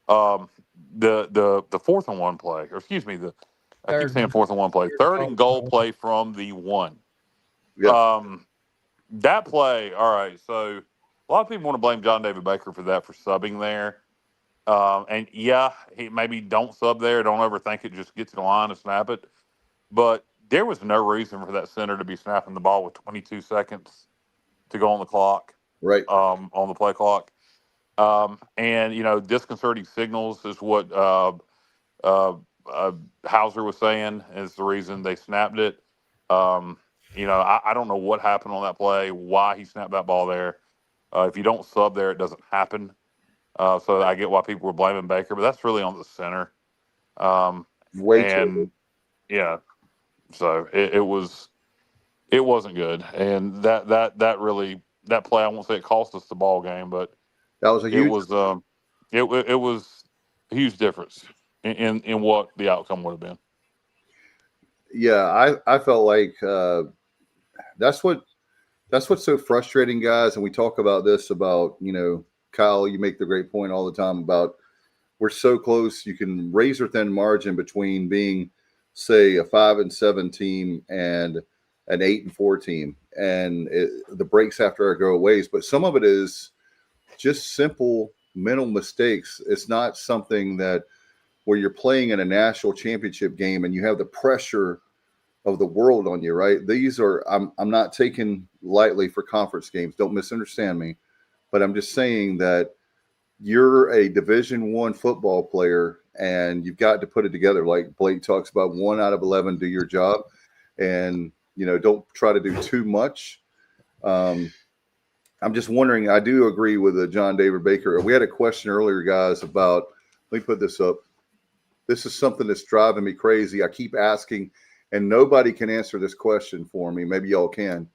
the 4th and 1 play, or excuse me, I keep saying 4th and 1 play, 3rd and goal play from the 1. Yeah. That play, all right. So a lot of people want to blame John David Baker for subbing there. And he maybe don't sub there. Don't overthink it. Just get to the line and snap it. But there was no reason for that center to be snapping the ball with 22 seconds to go on the clock. Right. On the play clock. And disconcerting signals is what Hauser was saying is the reason they snapped it. I don't know what happened on that play, why he snapped that ball there. If you don't sub there, it doesn't happen. So I get why people were blaming Baker, but that's really on the center. Way too. Yeah. So it wasn't good. And that really, that play, I won't say it cost us the ball game, but that was it was a huge difference in what the outcome would have been. Yeah, I felt like that's what's so frustrating, guys. And we talk about this about, Kyle, you make the great point all the time about we're so close. You can razor thin margin between being, say, a 5-7 team and an 8-4 team, and the breaks have to go a ways. But some of it is just simple mental mistakes. It's not something that where you're playing in a national championship game and you have the pressure of the world on you, right? These are, I'm not taking lightly for conference games. Don't misunderstand me, but I'm just saying that you're a Division I football player and you've got to put it together. Like Blake talks about, 1 out of 11, do your job, and don't try to do too much. I'm just wondering. I do agree with John David Baker. We had a question earlier, guys, about. Let me put this up. This is something that's driving me crazy. I keep asking, and nobody can answer this question for me. Maybe y'all can.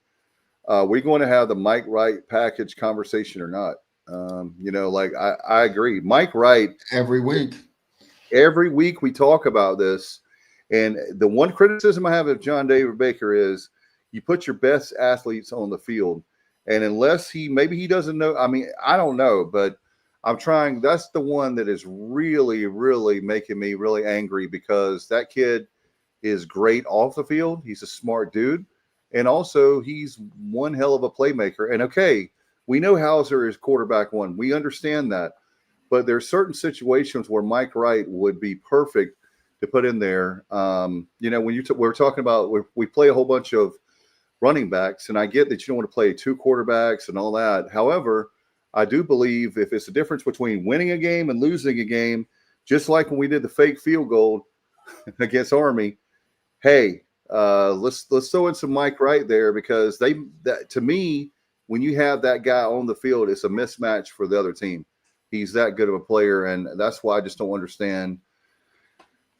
We're going to have the Mike Wright package conversation or not? I agree. Mike Wright. Every week We talk about this. And the one criticism I have of John David Baker is you put your best athletes on the field. And unless maybe he doesn't know. I mean, I don't know, but I'm trying. That's the one that is really, really making me really angry, because that kid is great off the field. He's a smart dude. And also he's one hell of a playmaker. And okay, we know Hauser is quarterback one. We understand that. But there's certain situations where Mike Wright would be perfect to put in there. When we're talking about, we play a whole bunch of running backs, and I get that you don't want to play 2 quarterbacks and all that. However, I do believe if it's a difference between winning a game and losing a game, just like when we did the fake field goal against Army, hey, let's throw in some Mike Wright there, because to me, when you have that guy on the field, it's a mismatch for the other team. He's that good of a player, and that's why I just don't understand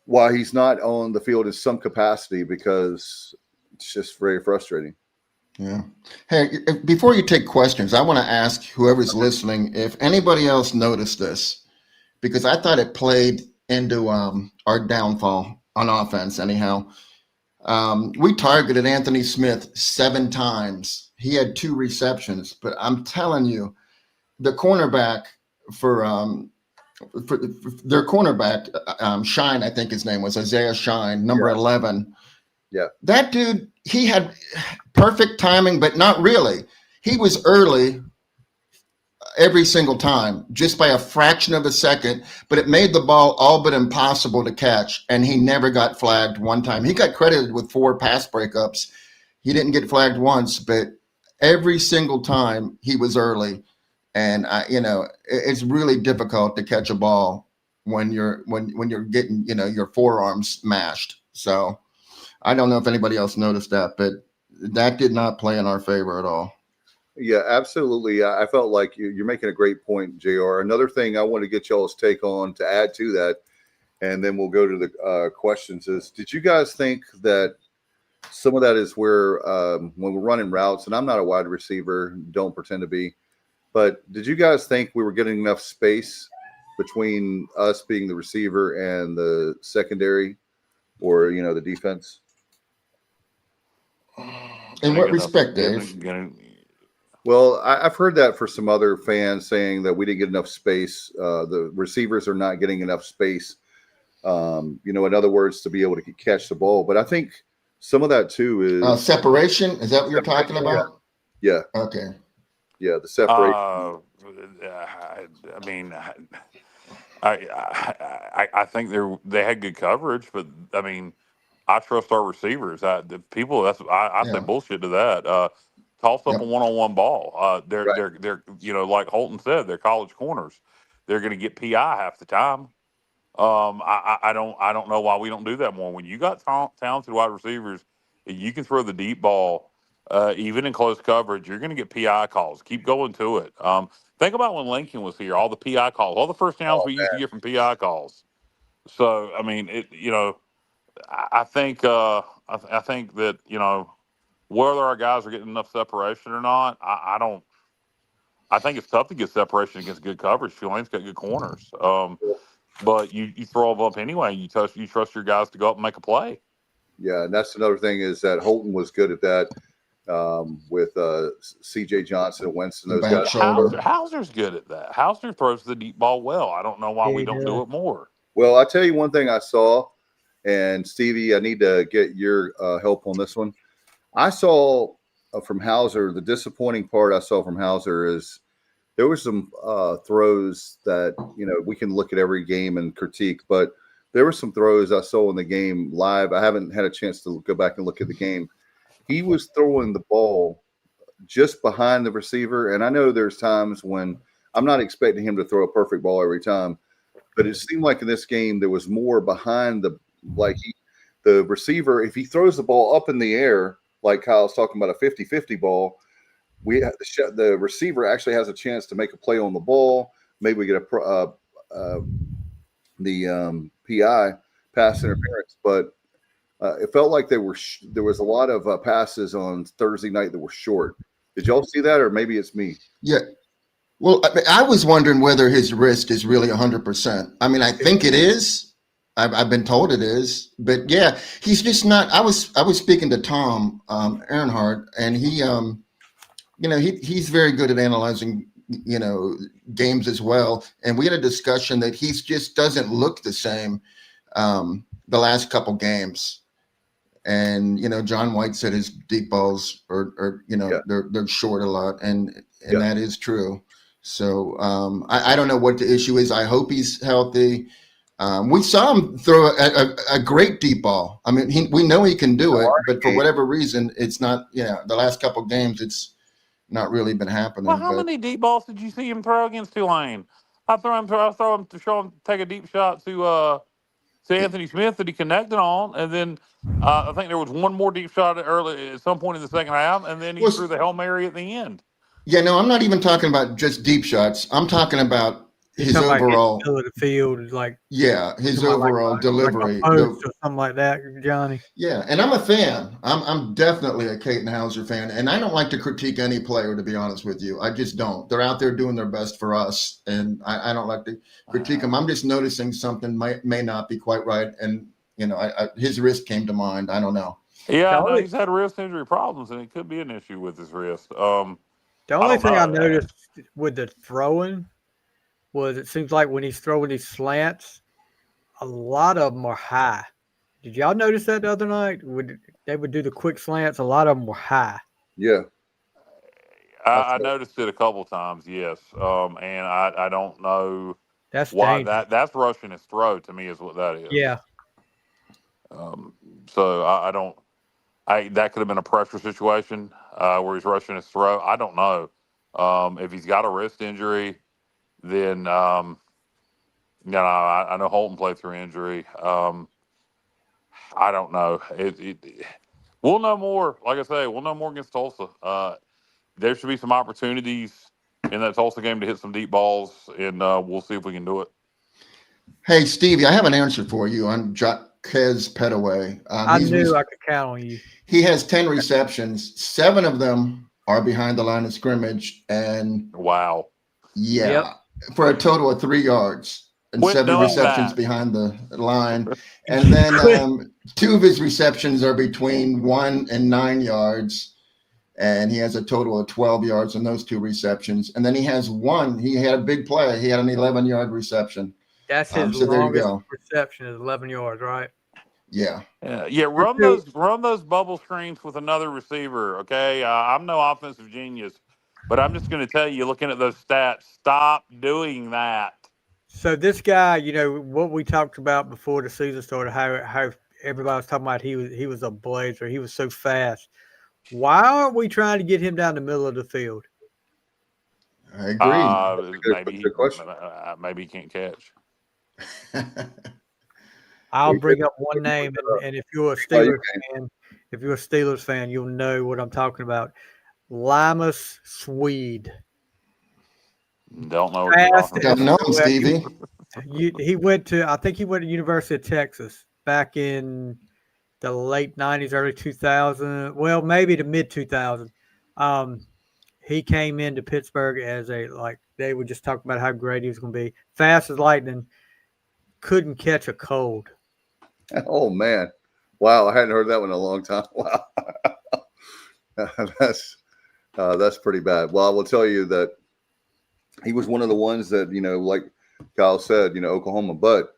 why he's not on the field in some capacity, because it's just very frustrating. Yeah. Hey, before you take questions, I want to ask whoever's listening if anybody else noticed this, because I thought it played into our downfall on offense. Anyhow, we targeted Anthony Smith 7 times. He had 2 receptions, but I'm telling you, the cornerback for their cornerback, Shine, I think his name was Isaiah Shine, number 11. Yeah. That dude, he had perfect timing, but not really. He was early every single time, just by a fraction of a second, but it made the ball all but impossible to catch, and he never got flagged one time. He got credited with 4 pass breakups. He didn't get flagged once, but every single time he was early. And it's really difficult to catch a ball when you're getting your forearms mashed. So I don't know if anybody else noticed that, but that did not play in our favor at all. Yeah, absolutely. I felt like you're making a great point, JR. Another thing I want to get y'all's take on to add to that, and then we'll go to the questions, is did you guys think that some of that is where when we're running routes, and I'm not a wide receiver, don't pretend to be, but did you guys think we were getting enough space between us being the receiver and the secondary, or the defense? In what respect, Dave? Well, I've heard that for some other fans, saying that we didn't get enough space. The receivers are not getting enough space. In other words, to be able to catch the ball. But I think some of that too is separation. Is that what you're talking about? Yeah. Okay. Yeah, the separation. I think they had good coverage, but I mean, I trust our receivers. I say bullshit to that. Toss up a one-on-one ball. They're like Holton said, they're college corners. They're going to get PI half the time. I don't know why we don't do that more. When you got talented wide receivers, you can throw the deep ball, even in close coverage. You're going to get PI calls. Keep going to it. Think about when Lincoln was here. All the PI calls, all the first downs we used to get from PI calls. So I mean, I think that whether our guys are getting enough separation or not, I don't. I think it's tough to get separation against good coverage. Tulane's got good corners, but you throw them up anyway. You trust your guys to go up and make a play. Yeah, and that's another thing, is that Holton was good at that with C.J. Johnson and Winston. Those guys. Hauser's good at that. Hauser throws the deep ball well. I don't know why we don't do it more. Well, I'll tell you one thing I saw, and Stevie, I need to get your help on this one. I saw from Hauser, the disappointing part I saw from Hauser is there were some throws that, we can look at every game and critique, but there were some throws I saw in the game live. I haven't had a chance to go back and look at the game. He was throwing the ball just behind the receiver. And I know there's times when I'm not expecting him to throw a perfect ball every time, but it seemed like in this game there was more behind the receiver. If he throws the ball up in the air, like Kyle's talking about a 50-50 ball, the receiver actually has a chance to make a play on the ball. Maybe we get the PI, pass interference, but it felt like there was a lot of passes on Thursday night that were short. Did y'all see that, or maybe it's me? Yeah. Well, I was wondering whether his wrist is really 100%. I mean, I think it is. I've been told it is, but yeah, he's just not. I was speaking to Tom Earnhardt, and he, he's very good at analyzing, games as well. And we had a discussion that he just doesn't look the same the last couple games. And John White said his deep balls are they're short a lot, and that is true. So I don't know what the issue is. I hope he's healthy. We saw him throw a great deep ball. I mean, we know he can do it, but for whatever reason, it's not. The last couple of games, it's not really been happening. Well, how many deep balls did you see him throw against Tulane? I throw him to show him take a deep shot to Anthony Smith that he connected on, and then I think there was one more deep shot at some point in the second half, and then he threw the Hail Mary at the end. Yeah, no, I'm not even talking about just deep shots. I'm talking about his overall middle of the field, his overall delivery, or something like that, Johnny. Yeah, and I'm a fan. I'm definitely a Caton Hauser fan, and I don't like to critique any player, to be honest with you. I just don't. They're out there doing their best for us, and I don't like to critique them. I'm just noticing something may not be quite right, and his wrist came to mind. I don't know. Yeah, I know he's had wrist injury problems, and it could be an issue with his wrist. The only thing I noticed with the throwing was it seems like when he's throwing these slants, a lot of them are high. Did y'all notice that the other night? They would do the quick slants. A lot of them were high. Yeah. I noticed it a couple times, yes. And I don't know why dangerous. That's rushing his throw to me is what that is. Yeah. So I don't. That could have been a pressure situation where he's rushing his throw. I don't know. If he's got a wrist injury, then I know Holton played through injury. I don't know. We'll know more. Like I say, we'll know more against Tulsa. There should be some opportunities in that Tulsa game to hit some deep balls, and we'll see if we can do it. Hey, Stevie, I have an answer for you on Jaquez Petaway. I knew I could count on you. He has 10 receptions. 7 of them are behind the line of scrimmage. And wow. Yeah. Yep. For a total of 3 yards and 7 receptions behind the line. And then 2 of his receptions are between 1 and 9 yards. And he has a total of 12 yards in those 2 receptions. And then he has one. He had a big play. He had an 11-yard reception. That's his longest reception is 11 yards, right? Yeah. Run those bubble screens with another receiver. Okay, I'm no offensive genius, but I'm just going to tell you, looking at those stats, stop doing that. So this guy, what we talked about before the season started, how everybody was talking about he was a blazer. He was so fast. Why aren't we trying to get him down the middle of the field? I agree. Maybe he can't catch. I'll bring up one name, and if you're a Steelers fan, you'll know what I'm talking about. Limas Swede. Don't know. Don't know him, Stevie. He went to University of Texas back in the late 90s, early 2000. Well, maybe the mid 2000s. He came into Pittsburgh as they were just talking about how great he was going to be. Fast as lightning. Couldn't catch a cold. Oh man. Wow. I hadn't heard that one in a long time. Wow. That's pretty bad. Well, I will tell you that he was one of the ones that, like Kyle said, Oklahoma. But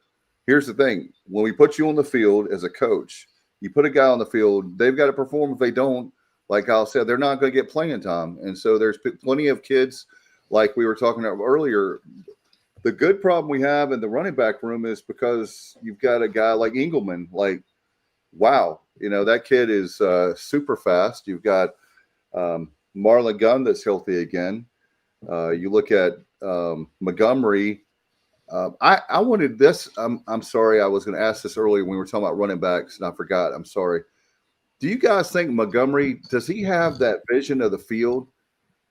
here's the thing. When we put you on the field as a coach, you put a guy on the field, they've got to perform. If they don't, like Kyle said, they're not going to get playing time. And so there's plenty of kids like we were talking about earlier, the good problem we have in the running back room is because you've got a guy like Engelman. Like, wow, that kid is super fast. You've got Marlon Gunn that's healthy again. You look at Montgomery. I wanted this. I'm sorry. I was going to ask this earlier when we were talking about running backs, and I forgot. I'm sorry. Do you guys think Montgomery, does he have that vision of the field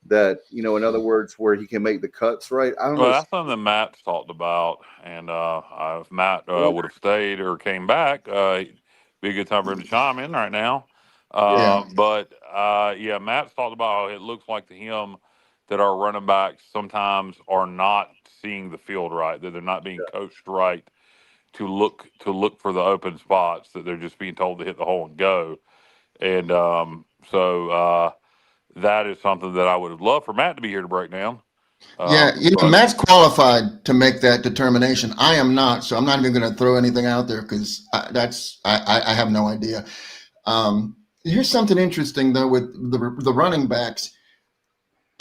that, in other words, where he can make the cuts right? I don't Well, know. that's something that Matt's talked about, and if Matt would have stayed or came back, it'd be a good time for him to chime in right now. Yeah. But Matt's talked about how it looks like to him that our running backs sometimes are not seeing the field right, that they're not being coached right to look for the open spots, that they're just being told to hit the hole and go. And so that is something that I would have loved for Matt to be here to break down. Yeah, But Matt's qualified to make that determination. I am not, so I'm not even going to throw anything out there because I have no idea. Here's something interesting though with the running backs.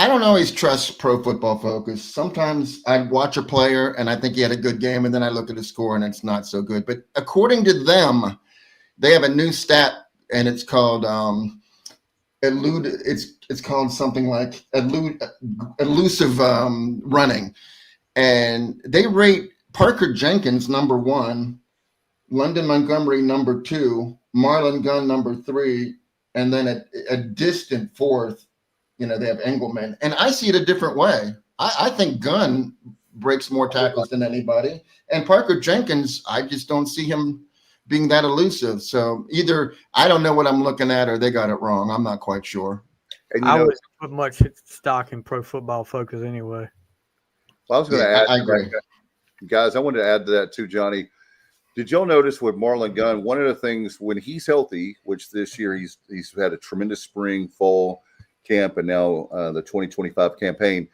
I don't always trust Pro Football Focus. Sometimes I watch a player and I think he had a good game, and then I look at the score and it's not so good. But according to them, they have a new stat, and it's called It's called something like elusive running, and they rate Parker Jenkins number 1, London Montgomery number 2, Marlon Gunn number 3, and then a distant 4th. They have Engelman, and I see it a different way. I think Gunn breaks more tackles than anybody, and Parker Jenkins, I just don't see him being that elusive. So either I don't know what I'm looking at, or they got it wrong. I'm not quite sure. And I wouldn't put much stock in Pro Football Focus anyway. Well, I was going to add, I agree. guys, I wanted to add to that too, Johnny. Did y'all notice with Marlon Gunn, one of the things when he's healthy, which this year he's had a tremendous spring, fall camp, and now the 2025 campaign.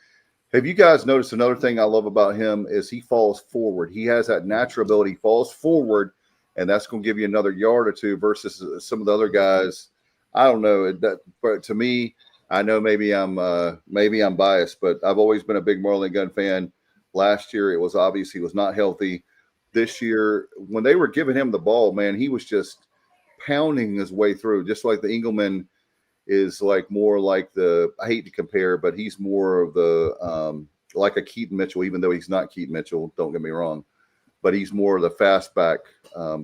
Have you guys noticed another thing I love about him is he falls forward. He has that natural ability, he falls forward, and that's going to give you another yard or two versus some of the other guys. I don't know. But to me, I know maybe I'm biased, but I've always been a big Marlon Gunn fan. Last year, it was obvious he was not healthy. This year, when they were giving him the ball, man, he was just pounding his way through, just like the Engelman is like more like I hate to compare, but he's more of the like a Keaton Mitchell, even though he's not Keaton Mitchell, don't get me wrong, but he's more of the fastback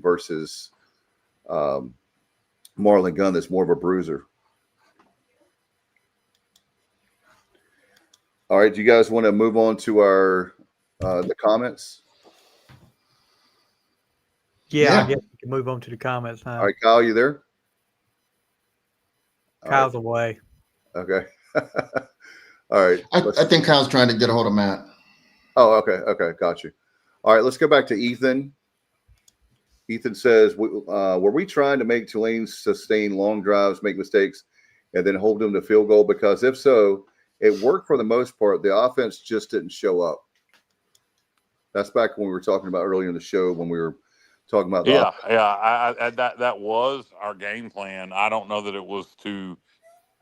versus Marlon Gunn that's more of a bruiser. All right, do you guys want to move on to our the comments? Yeah, I guess we can move on to the comments now. All right, Kyle, you there? Kyle's away. Okay. All right. I think Kyle's trying to get a hold of Matt. Oh, okay. Got you. All right, let's go back to Ethan. Ethan says, were we trying to make Tulane sustain long drives, make mistakes, and then hold them to field goal? Because if so, it worked for the most part. The offense just didn't show up. That's back when we were talking about earlier in the show when we were talking about the offense. That was our game plan. I don't know that it was to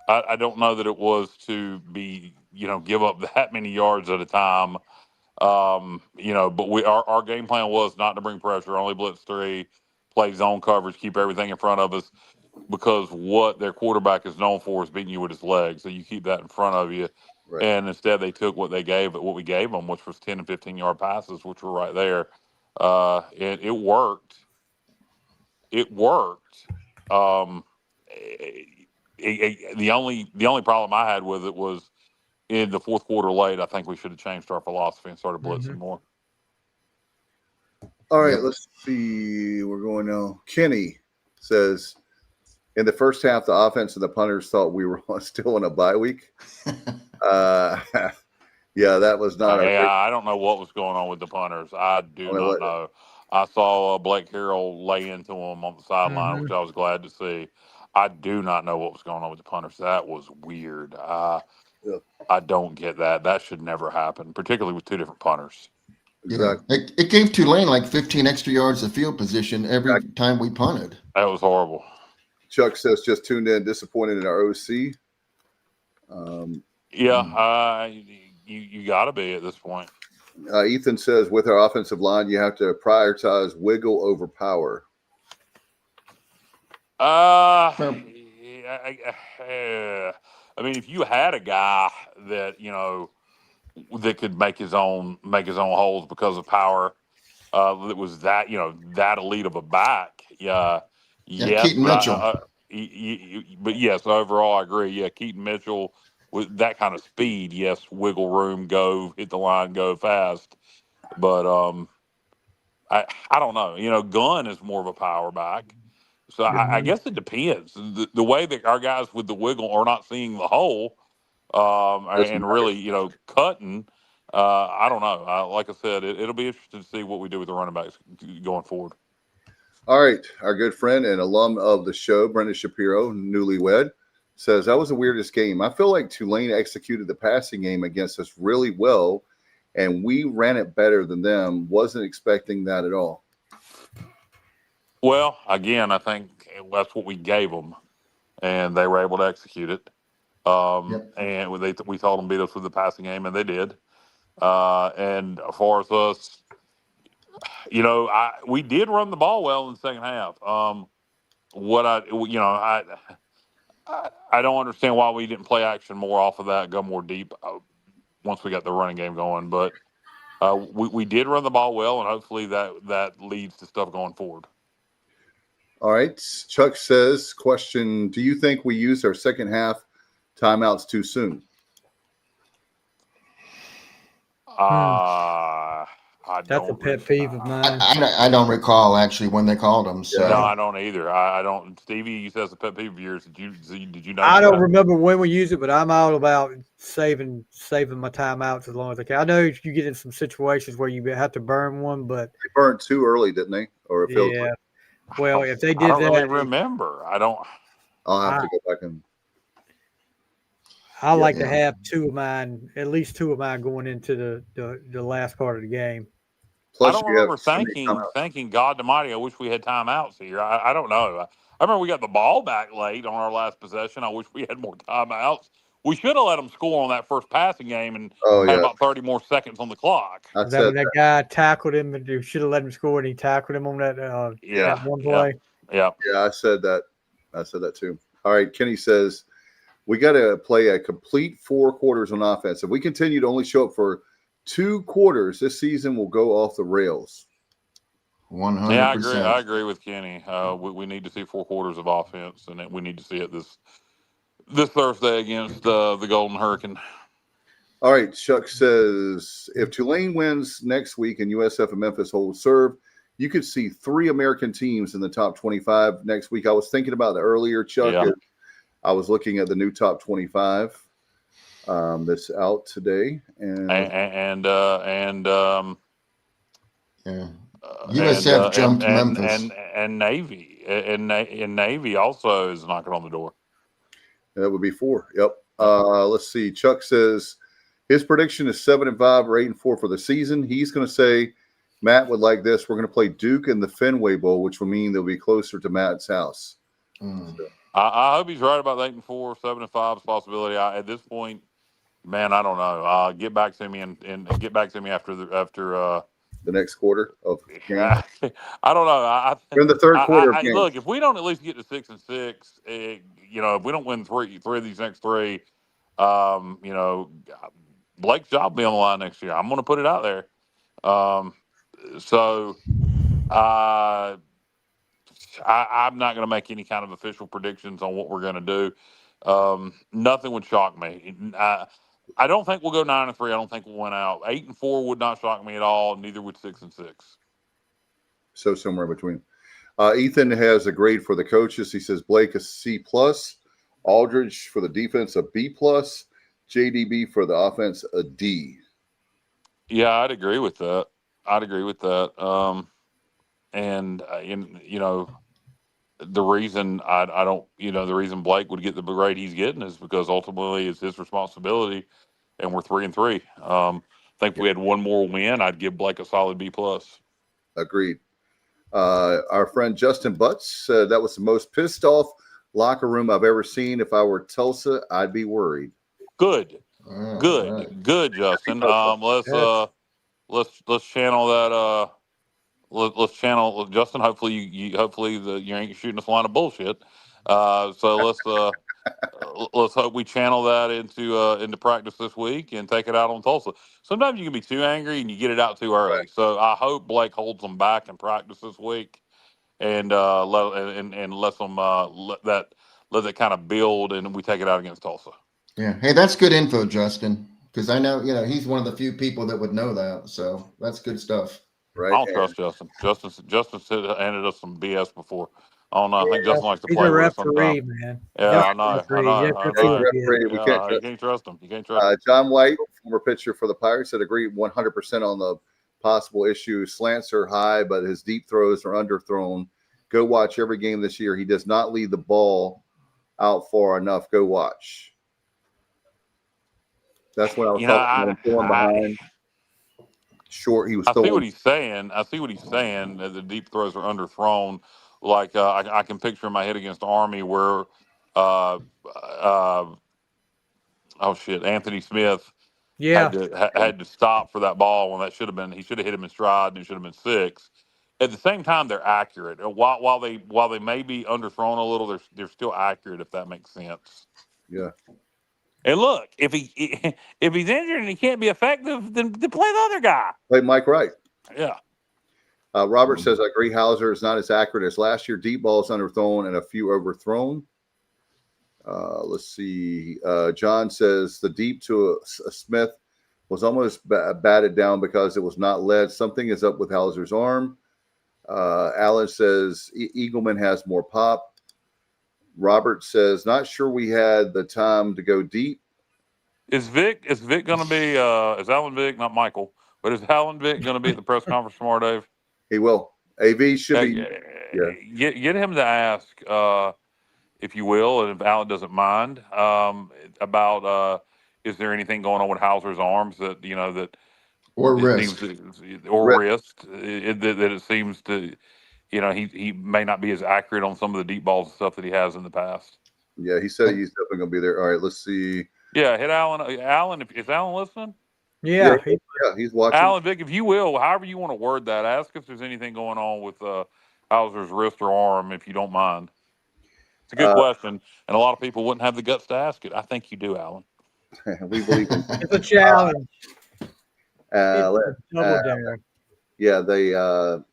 I don't know that it was to be, give up that many yards at a time. But our game plan was not to bring pressure, only blitz 3, play zone coverage, keep everything in front of us, because what their quarterback is known for is beating you with his legs. So you keep that in front of you. Right. And instead they took what we gave them, which was 10 and 15-yard passes, which were right there. And it worked. It worked. The only problem I had with it was in the fourth quarter late. I think we should have changed our philosophy and started blitzing more. All right, let's see. We're going now. Kenny says, in the first half, the offense and the punters thought we were still in a bye week. Yeah, that was not. I don't know what was going on with the punters. I do not know. I saw Blake Carroll lay into him on the sideline, which I was glad to see. I do not know what was going on with the punters. That was weird. I don't get that. That should never happen, particularly with 2 different punters. Exactly. It gave Tulane like 15 extra yards of field position every time we punted. That was horrible. Chuck says, just tuned in, disappointed in our OC. you got to be at this point. Ethan says, with our offensive line, you have to prioritize wiggle over power. I mean, if you had a guy that that could make his own holes because of power, that was that that elite of a back, yes, Keaton but Mitchell. but yes, overall I agree. Yeah, Keaton Mitchell with that kind of speed, yes, wiggle room, go hit the line, go fast. But I don't know. Gunn is more of a power back. So I guess it depends. The way that our guys with the wiggle are not seeing the hole, and really, cutting. I don't know. Like I said, it'll be interesting to see what we do with the running backs going forward. All right. Our good friend and alum of the show, Brendan Shapiro, newlywed, says, that was the weirdest game. I feel like Tulane executed the passing game against us really well, and we ran it better than them. Wasn't expecting that at all. Well, again, I think that's what we gave them, and they were able to execute it. And we told them beat us with the passing game, and they did. And as far as us, we did run the ball well in the second half. I don't understand why we didn't play action more off of that, go more deep once we got the running game going. But we did run the ball well, and hopefully that leads to stuff going forward. All right. Chuck says, question, do you think we used our second half timeouts too soon? That's a pet peeve of mine. I don't recall actually when they called them. So. No, I don't either. I don't. Stevie, you said it's a pet peeve of yours. Did you know? I don't remember when we used it, but I'm all about saving my timeouts as long as I can. I know you get in some situations where you have to burn one, but they burned too early, didn't they? Or it feels like. Well, if they did I don't that, really remember. I'll have to go back and. I like to have at least two of mine going into the last part of the game. Plus, I don't remember thanking God Almighty. I wish we had timeouts here. I don't know. I remember we got the ball back late on our last possession. I wish we had more timeouts. We should have let them score on that first passing game and had about 30 more seconds on the clock. When that guy tackled him, and you should have let him score, and he tackled him on that one play. Yeah, I said that. I said that too. All right, Kenny says, we got to play a complete 4 quarters on offense. If we continue to only show up for 2 quarters, this season will go off the rails. 100%. Yeah, I agree with Kenny. We need to see 4 quarters of offense, and we need to see it this Thursday against the Golden Hurricane. All right, Chuck says, if Tulane wins next week and USF and Memphis hold serve, you could see 3 American teams in the top 25 next week. I was thinking about that earlier, Chuck. Yeah. I was looking at the new top 25 that's out today, USF jumped Memphis and Navy and Navy also is knocking on the door. That would be 4. Yep. Let's see. Chuck says his prediction is 7-5 or 8-4 for the season. He's going to say Matt would like this. We're going to play Duke in the Fenway Bowl, which will mean they'll be closer to Matt's house. So. I hope he's right about 8-4, 7-5 is a possibility. At this point, man, I don't know. Get back to me and get back to me after the next quarter of game. I don't know. We're in the third quarter. Look, if we don't at least get to 6-6, if we don't win three of these next 3, Blake's job will be on the line next year. I'm going to put it out there. I'm not going to make any kind of official predictions on what we're going to do. Nothing would shock me. I don't think we'll go 9-3. I don't think we'll win out. 8-4 would not shock me at all. Neither would 6-6. So somewhere in between. Ethan has a grade for the coaches. He says Blake a C+, Aldridge for the defense a B+, JDB for the offense a D. Yeah, I'd agree with that. The reason I don't, the reason Blake would get the grade he's getting is because ultimately it's his responsibility, and we're 3-3. I think if we had one more win, I'd give Blake a solid B+. Agreed. Our friend Justin Butts said that was the most pissed off locker room I've ever seen. If I were Tulsa, I'd be worried. Good. Good, right. good, Justin. Let's channel that. Let's channel Justin. Hopefully you ain't shooting us a line of bullshit. So let's hope we channel that into practice this week and take it out on Tulsa. Sometimes you can be too angry and you get it out too early. Right. So I hope Blake holds them back in practice this week and lets them let that kind of build and we take it out against Tulsa. Yeah. Hey, that's good info, Justin. Because I know, he's one of the few people that would know that. So that's good stuff. Right. I don't trust Justin. Justin handed us some BS before. I don't know. I think Yeah, Justin likes to he's play a with us referee, sometimes. man. Yeah, Just I a know. referee. I Yeah, know. good I for know. referee, we can't Yeah, trust. you can't trust him. You can't trust him. John White, former pitcher for the Pirates, had agreed 100% on the possible issue. Slants are high, but his deep throws are underthrown. Go watch every game this year. He does not lead the ball out far enough. Go watch. That's when I was talking about him throwing behind. Short, he was I see throwing. what he's saying. That the deep throws are underthrown. Like I can picture in my head against Army where, uh, oh shit, Anthony Smith Yeah. had to stop for that ball when that should have been he should have hit him in stride and it should have been 6. At the same time, they're accurate. While they may be underthrown a little, they're still accurate if that makes sense. Yeah. And look, if he's injured and he can't be effective, then play the other guy. Play Mike Wright. Yeah. Robert says, I agree. Hauser is not as accurate as last year. Deep balls underthrown and a few overthrown. Let's see. John says the deep to a Smith was almost batted down because it was not led. Something is up with Hauser's arm. Alan says Eagleman has more pop. Robert says, not sure we had the time to go deep. Is Vic going to be, is Alan Vic, not Michael, but is Alan Vic going to be at the press conference tomorrow, Dave? He will. AV should be. Yeah. Get him to ask, if you will, and if Alan doesn't mind, about is there anything going on with Hauser's arms that, Or it wrist. seems, or wrist, that it seems to, he may not be as accurate on some of the deep balls and stuff that he has in the past. Yeah, he said he's definitely going to be there. All right, let's see. Yeah, hit Alan. Alan, is Alan listening? Yeah. He's watching. Alan Vic, if you will, however you want to word that, ask if there's anything going on with Hauser's wrist or arm, if you don't mind. It's a good question, and a lot of people wouldn't have the guts to ask it. I think you do, Alan. We believe him. It's a challenge. Double dare. Yeah, the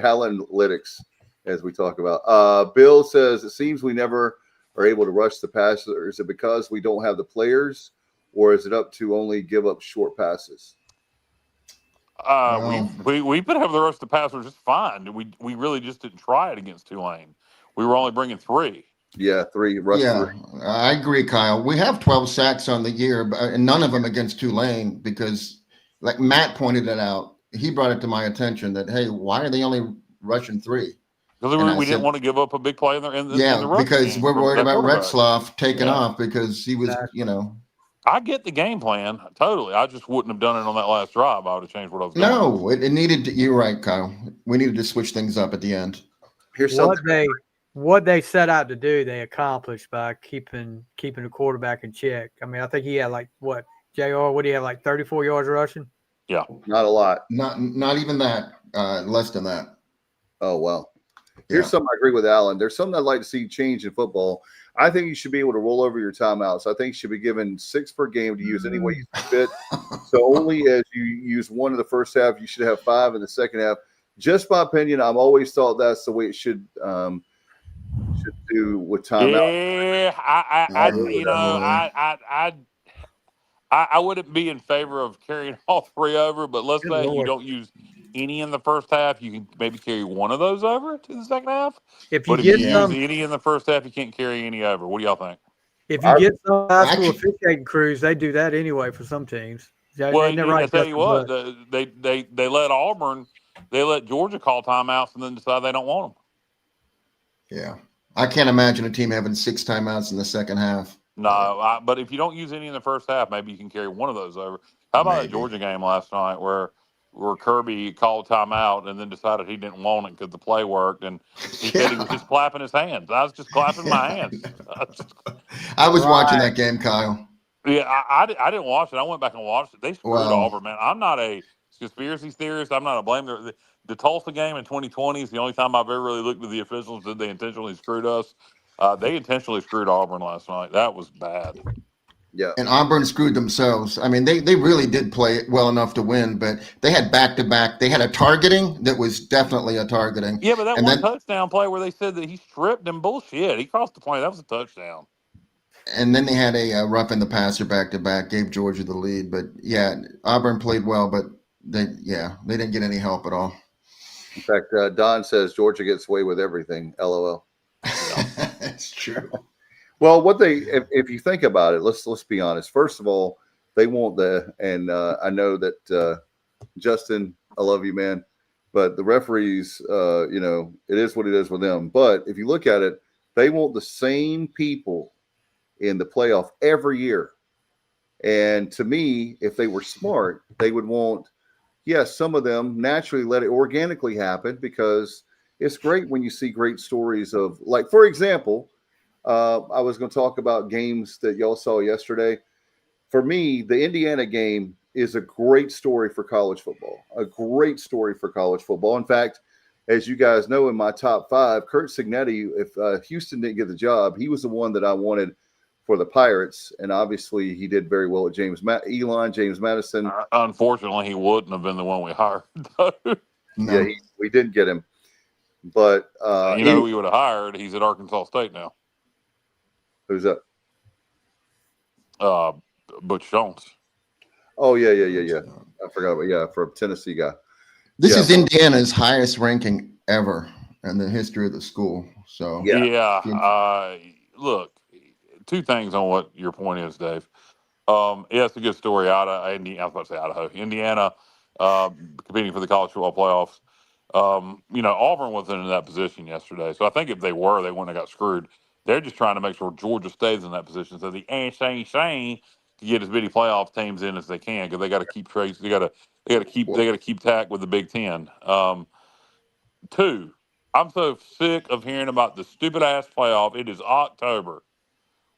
analytics, as we talk about. Bill says it seems we never are able to rush the passer. Is it because we don't have the players, or is it up to only give up short passes? We've been able to rush the passer just fine. We really just didn't try it against Tulane. We were only bringing 3. Yeah, 3. Rush 3. I agree, Kyle. We have 12 sacks on the year, and none of them against Tulane because, like Matt pointed it out, he brought it to my attention that, hey, why are they only rushing 3? Because we didn't want to give up a big play in the rush because game we're worried about quarterback. Retzloff taking off because he was, I get the game plan totally. I just wouldn't have done it on that last drive. I would have changed what I was doing. No, it needed to, you're right, Kyle. We needed to switch things up at the end. Here's something. What they set out to do, they accomplished by keeping the quarterback in check. I mean, I think he had JR, what do you have, like 34 yards rushing? Yeah. Not a lot. Not even that. Less than that. Oh, well. Here's something I agree with Alan. There's something I'd like to see change in football. I think you should be able to roll over your timeouts. I think you should be given 6 per game to use any way you see fit. So only as you use 1 in the first half, you should have 5 in the second half. Just my opinion, I've always thought that's the way it should do with timeout. Yeah, I wouldn't be in favor of carrying all 3 over, but let's say you don't use any in the first half, you can maybe carry 1 of those over to the second half. If you use any in the first half, you can't carry any over. What do y'all think? If you get some high school officiating crews, they do that anyway for some teams. I tell you what, they let Georgia call timeouts and then decide they don't want them. Yeah. I can't imagine a team having 6 timeouts in the second half. No, but if you don't use any in the first half, maybe you can carry 1 of those over. How about that Georgia game last night where Kirby called timeout and then decided he didn't want it because the play worked, and he said he was just clapping his hands. I was just clapping my hands. I was watching that game, Kyle. Yeah, I didn't watch it. I went back and watched it. They screwed Wow. Auburn, man. I'm not a conspiracy theorist. I'm not a blame. The Tulsa game in 2020 is the only time I've ever really looked at the officials. Did they intentionally screwed us? They intentionally screwed Auburn last night. That was bad. Yeah. And Auburn screwed themselves. I mean, they really did play well enough to win, but they had back-to-back. They had a targeting that was definitely a targeting. Yeah, but that And one then touchdown play where they said that he stripped him, bullshit. He crossed the plane. That was a touchdown. they had a rough in the passer back-to-back, gave Georgia the lead. But yeah, Auburn played well, but they didn't get any help at all. In fact, Don says Georgia gets away with everything. LOL. That's true. Well, if you think about it, let's be honest. First of all, they want and I know that Justin, I love you, man, but the referees, it is what it is with them. But if you look at it, they want the same people in the playoff every year. And to me, if they were smart, they would want, yes, some of them naturally let it organically happen, because it's great when you see great stories of, like, for example, I was going to talk about games that y'all saw yesterday. For me, the Indiana game is a great story for college football. A great story for college football. In fact, as you guys know, in my top 5, Kurt Signetti, if Houston didn't get the job, he was the one that I wanted for the Pirates. And obviously, he did very well at James Madison. Unfortunately, he wouldn't have been the one we hired, though. No. Yeah, we didn't get him. But who we would have hired? He's at Arkansas State now. Who's that? Butch Jones. Oh, yeah. I forgot about, for a Tennessee guy. This is Indiana's highest ranking ever in the history of the school. So Look, 2 things on what your point is, Dave. It's a good story out of Indiana. I was about to say Idaho, Indiana, competing for the college football playoffs. Auburn wasn't in that position yesterday, so I think if they were, they wouldn't have got screwed. They're just trying to make sure Georgia stays in that position, so the to get as many playoff teams in as they can, because they got to keep trace. They got to keep tack with the Big Ten. 2, I'm so sick of hearing about the stupid ass playoff. It is October.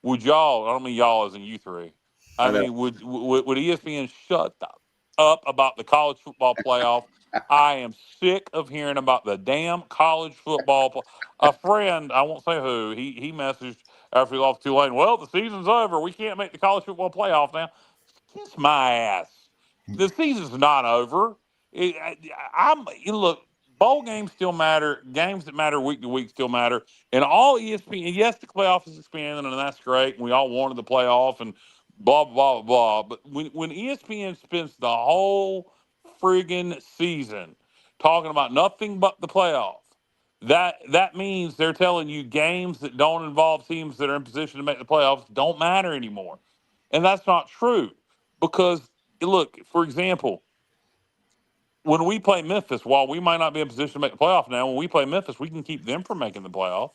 Would y'all? I don't mean y'all as in you 3. I mean, would ESPN shut up about the college football playoff? I am sick of hearing about the damn college football. A friend, I won't say who, he messaged after he lost Tulane. Well, the season's over. We can't make the college football playoff now. Kiss my ass. The season's not over. Look. Bowl games still matter. Games that matter week to week still matter. And all ESPN, yes, the playoff is expanding, and that's great. And we all wanted the playoff and blah, blah, blah, blah. But when ESPN spends the whole friggin' season talking about nothing but the playoff, that means they're telling you games that don't involve teams that are in position to make the playoffs don't matter anymore. And that's not true. Because, look, for example, when we play Memphis, while we might not be in position to make the playoff now, when we play Memphis, we can keep them from making the playoff.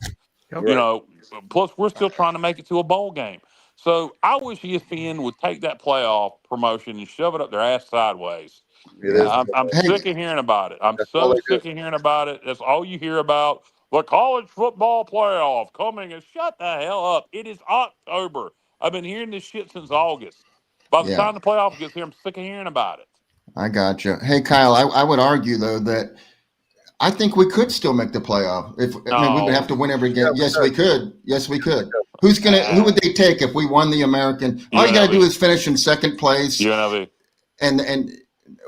Right. Plus we're still trying to make it to a bowl game. So I wish ESPN would take that playoff promotion and shove it up their ass sideways. I'm sick of hearing about it. I'm so sick of hearing about it. That's all you hear about. The college football playoff coming, and shut the hell up. It is October. I've been hearing this shit since August. By the time the playoff gets here, I'm sick of hearing about it. I got you. Hey, Kyle, I would argue, though, that I think we could still make the playoff. We would have to win every game. Yes, we could. Yes, we could. Who would they take if we won the American? All you got to do is finish in second place. UNLV. And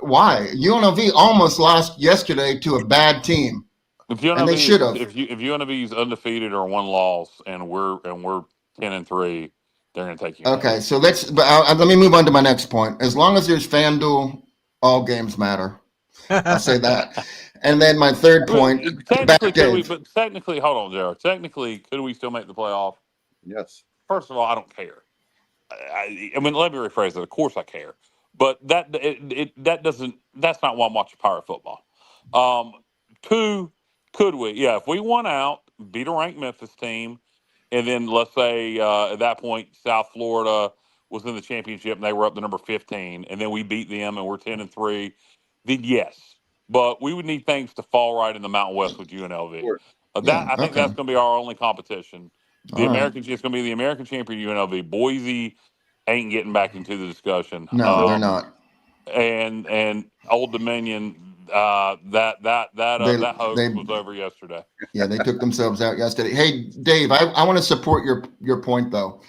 why? UNLV almost lost yesterday to a bad team. And they should have. If UNLV is undefeated or 1 loss, and we're 10-3, they're going to take you. Okay, so let me move on to my next point. As long as there's FanDuel, all games matter. I'll say that. And then my third point. Technically, hold on, JR. Technically, could we still make the playoff? Yes. First of all, I don't care. I mean, let me rephrase it. Of course, I care, but that's not why I'm watching Pirate football. 2, could we? Yeah, if we won out, beat a ranked Memphis team, and then let's say at that point South Florida was in the championship and they were up to number 15, and then we beat them and we're 10-3, then yes. But we would need things to fall right in the Mountain West with UNLV. Sure. I think that's going to be our only competition. It's going to be the American champion UNLV. Boise ain't getting back into the discussion. No, they're not. And Old Dominion, that hoax They was over yesterday. yeah, they took themselves out yesterday. Hey, Dave, I want to support your point though.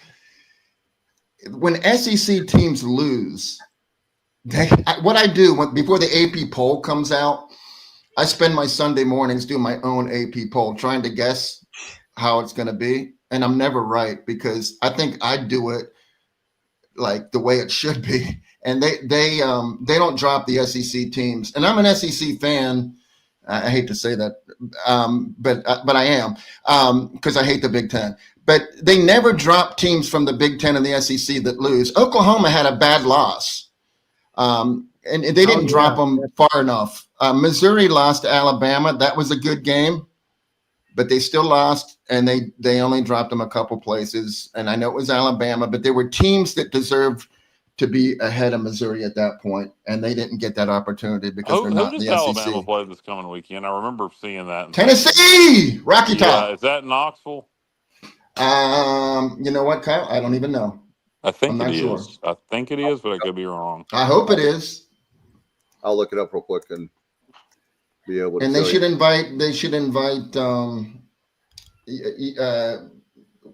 When SEC teams lose, what I do before the AP poll comes out, I spend my Sunday mornings doing my own AP poll, trying to guess how it's going to be, and I'm never right because I think I do it like the way it should be, and they don't drop the SEC teams. And I'm an SEC fan. I hate to say that, but I am because I hate the Big Ten. But they never drop teams from the Big Ten and the SEC that lose. Oklahoma had a bad loss, and they didn't drop them far enough. Missouri lost to Alabama. That was a good game, but they still lost, and they only dropped them a couple places. And I know it was Alabama, but there were teams that deserved to be ahead of Missouri at that point, and they didn't get that opportunity because they're not in the Alabama SEC. play this coming weekend? I remember seeing that. Tennessee, Rocky Top. Yeah, is that in Knoxville? You know what, Kyle? I don't even know. I think I'm not it sure. is. I think it is, but I could be wrong. I hope it is. I'll look it up real quick and be able to. And they should invite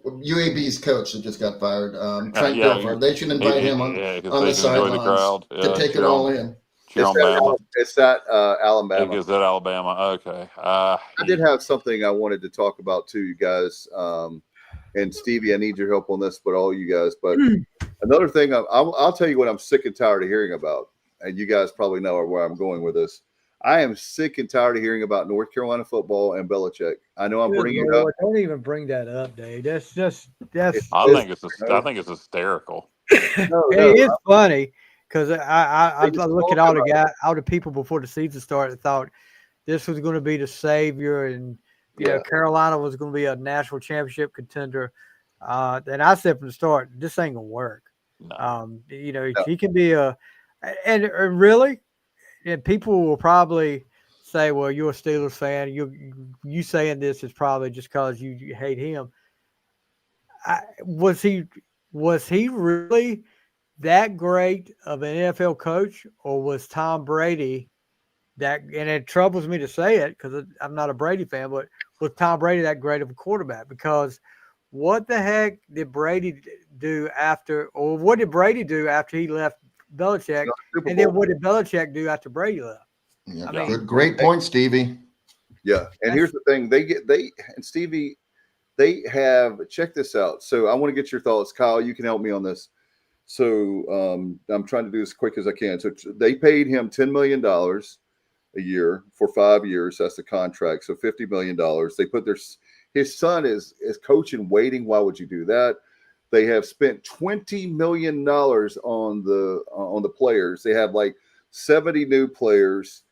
UAB's coach that just got fired, Trent Dilfer. They should invite him on the sidelines to take it all in. It's at Alabama. Is that Alabama? Okay. I did have something I wanted to talk about too, you guys. And Stevie, I need your help on this, but all you guys. But another thing, I'll tell you what I'm sick and tired of hearing about, and you guys probably know where I'm going with this. I am sick and tired of hearing about North Carolina football and Belichick. I know I'm bringing it up. Don't even bring that up, Dave. I think it's hysterical. It is funny because I look at all the people before the season started and thought this was going to be the savior, and Carolina was going to be a national championship contender. And I said from the start, this ain't gonna work. No. He can be and really. And people will probably say, well, you're a Steelers fan. You saying this is probably just because you hate him. Was he really that great of an NFL coach, or was Tom Brady that – and it troubles me to say it because I'm not a Brady fan, but was Tom Brady that great of a quarterback? Because what the heck did Brady do after – or what did Brady do after he left Belichick, and then what did Belichick do after Brady left? Yeah, great point, Stevie. Yeah, and here's the thing: Stevie, they have check this out. So I want to get your thoughts, Kyle. You can help me on this. So I'm trying to do this as quick as I can. So they paid him $10 million a year for 5 years. That's the contract. So $50 million. They put his son is coaching, waiting. Why would you do that? They have spent $20 million on the players. They have like 70 new players.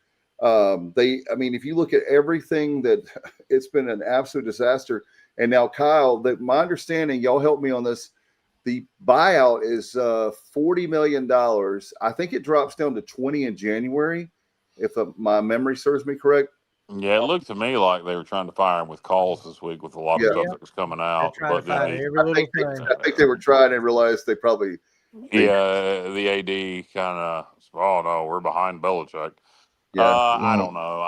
If you look at everything it's been an absolute disaster. And now, Kyle, my understanding, y'all help me on this. The buyout is $40 million. I think it drops down to 20 in January, if my memory serves me correct. Yeah, it looked to me like they were trying to fire him with calls this week with a lot of stuff that was coming out. But then I think they were trying and realized they probably. The AD kind of, oh no, we're behind Belichick. Yeah, I don't know.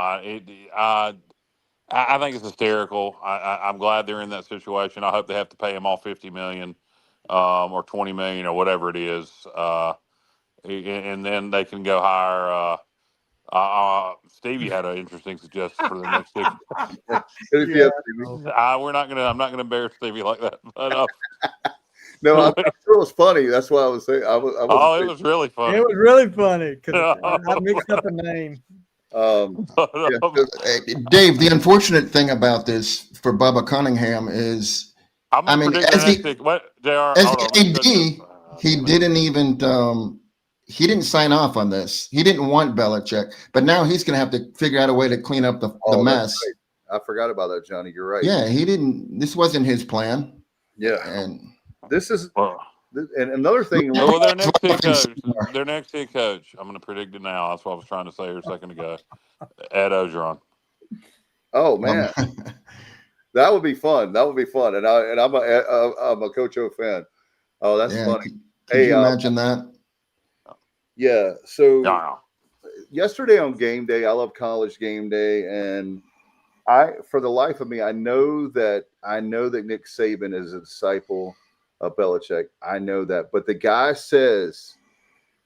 I think it's hysterical. I'm glad they're in that situation. I hope they have to pay him all $50 million or $20 million or whatever it is, and then they can go hire. Stevie had an interesting suggestion for the next week. I'm not gonna embarrass Stevie like that. But, no, I thought it was funny. That's why I was saying. it was really funny. It was really funny because I mixed up a name. Dave, the unfortunate thing about this for Bubba Cunningham is, as the AD, he didn't even. He didn't sign off on this. He didn't want Belichick, but now he's going to have to figure out a way to clean up the mess. Right. I forgot about that, Johnny. You're right. Yeah, he didn't. This wasn't his plan. Yeah, and this is. And another thing. Well, their next head coach. I'm going to predict it now. That's what I was trying to say here a second ago. Ed Ogeron. Oh man, that would be fun. And I'm a Coach O fan. Oh, that's funny. Could you imagine that? Yeah. So Yeah. yesterday on game day, I love college game day, and for the life of me, I know that Nick Saban is a disciple of Belichick. I know that, but the guy says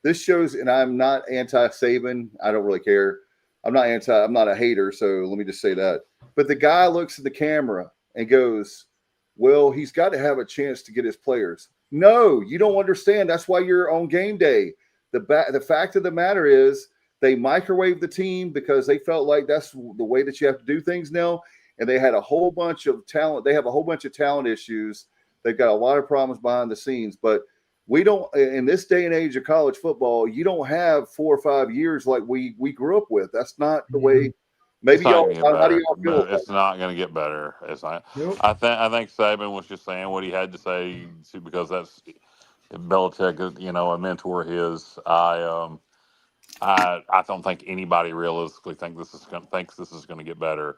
this shows, and I'm not anti-Saban. I don't really care. I'm not a hater. So let me just say that. But the guy looks at the camera and goes, "Well, he's got to have a chance to get his players." No, you don't understand. That's why you're on game day. The fact of the matter is, they microwaved the team because they felt like that's the way that you have to do things now. And they had a whole bunch of talent. They have a whole bunch of talent issues. They've got a lot of problems behind the scenes. But we don't, in this day and age of college football, you don't have 4 or 5 years like we grew up with. That's not the way. Maybe y'all, how do y'all feel? It's not going to get better. It's not. Nope. I think Saban was just saying what he had to say because that's Belichick is, a mentor of his. I don't think anybody realistically thinks this is going to get better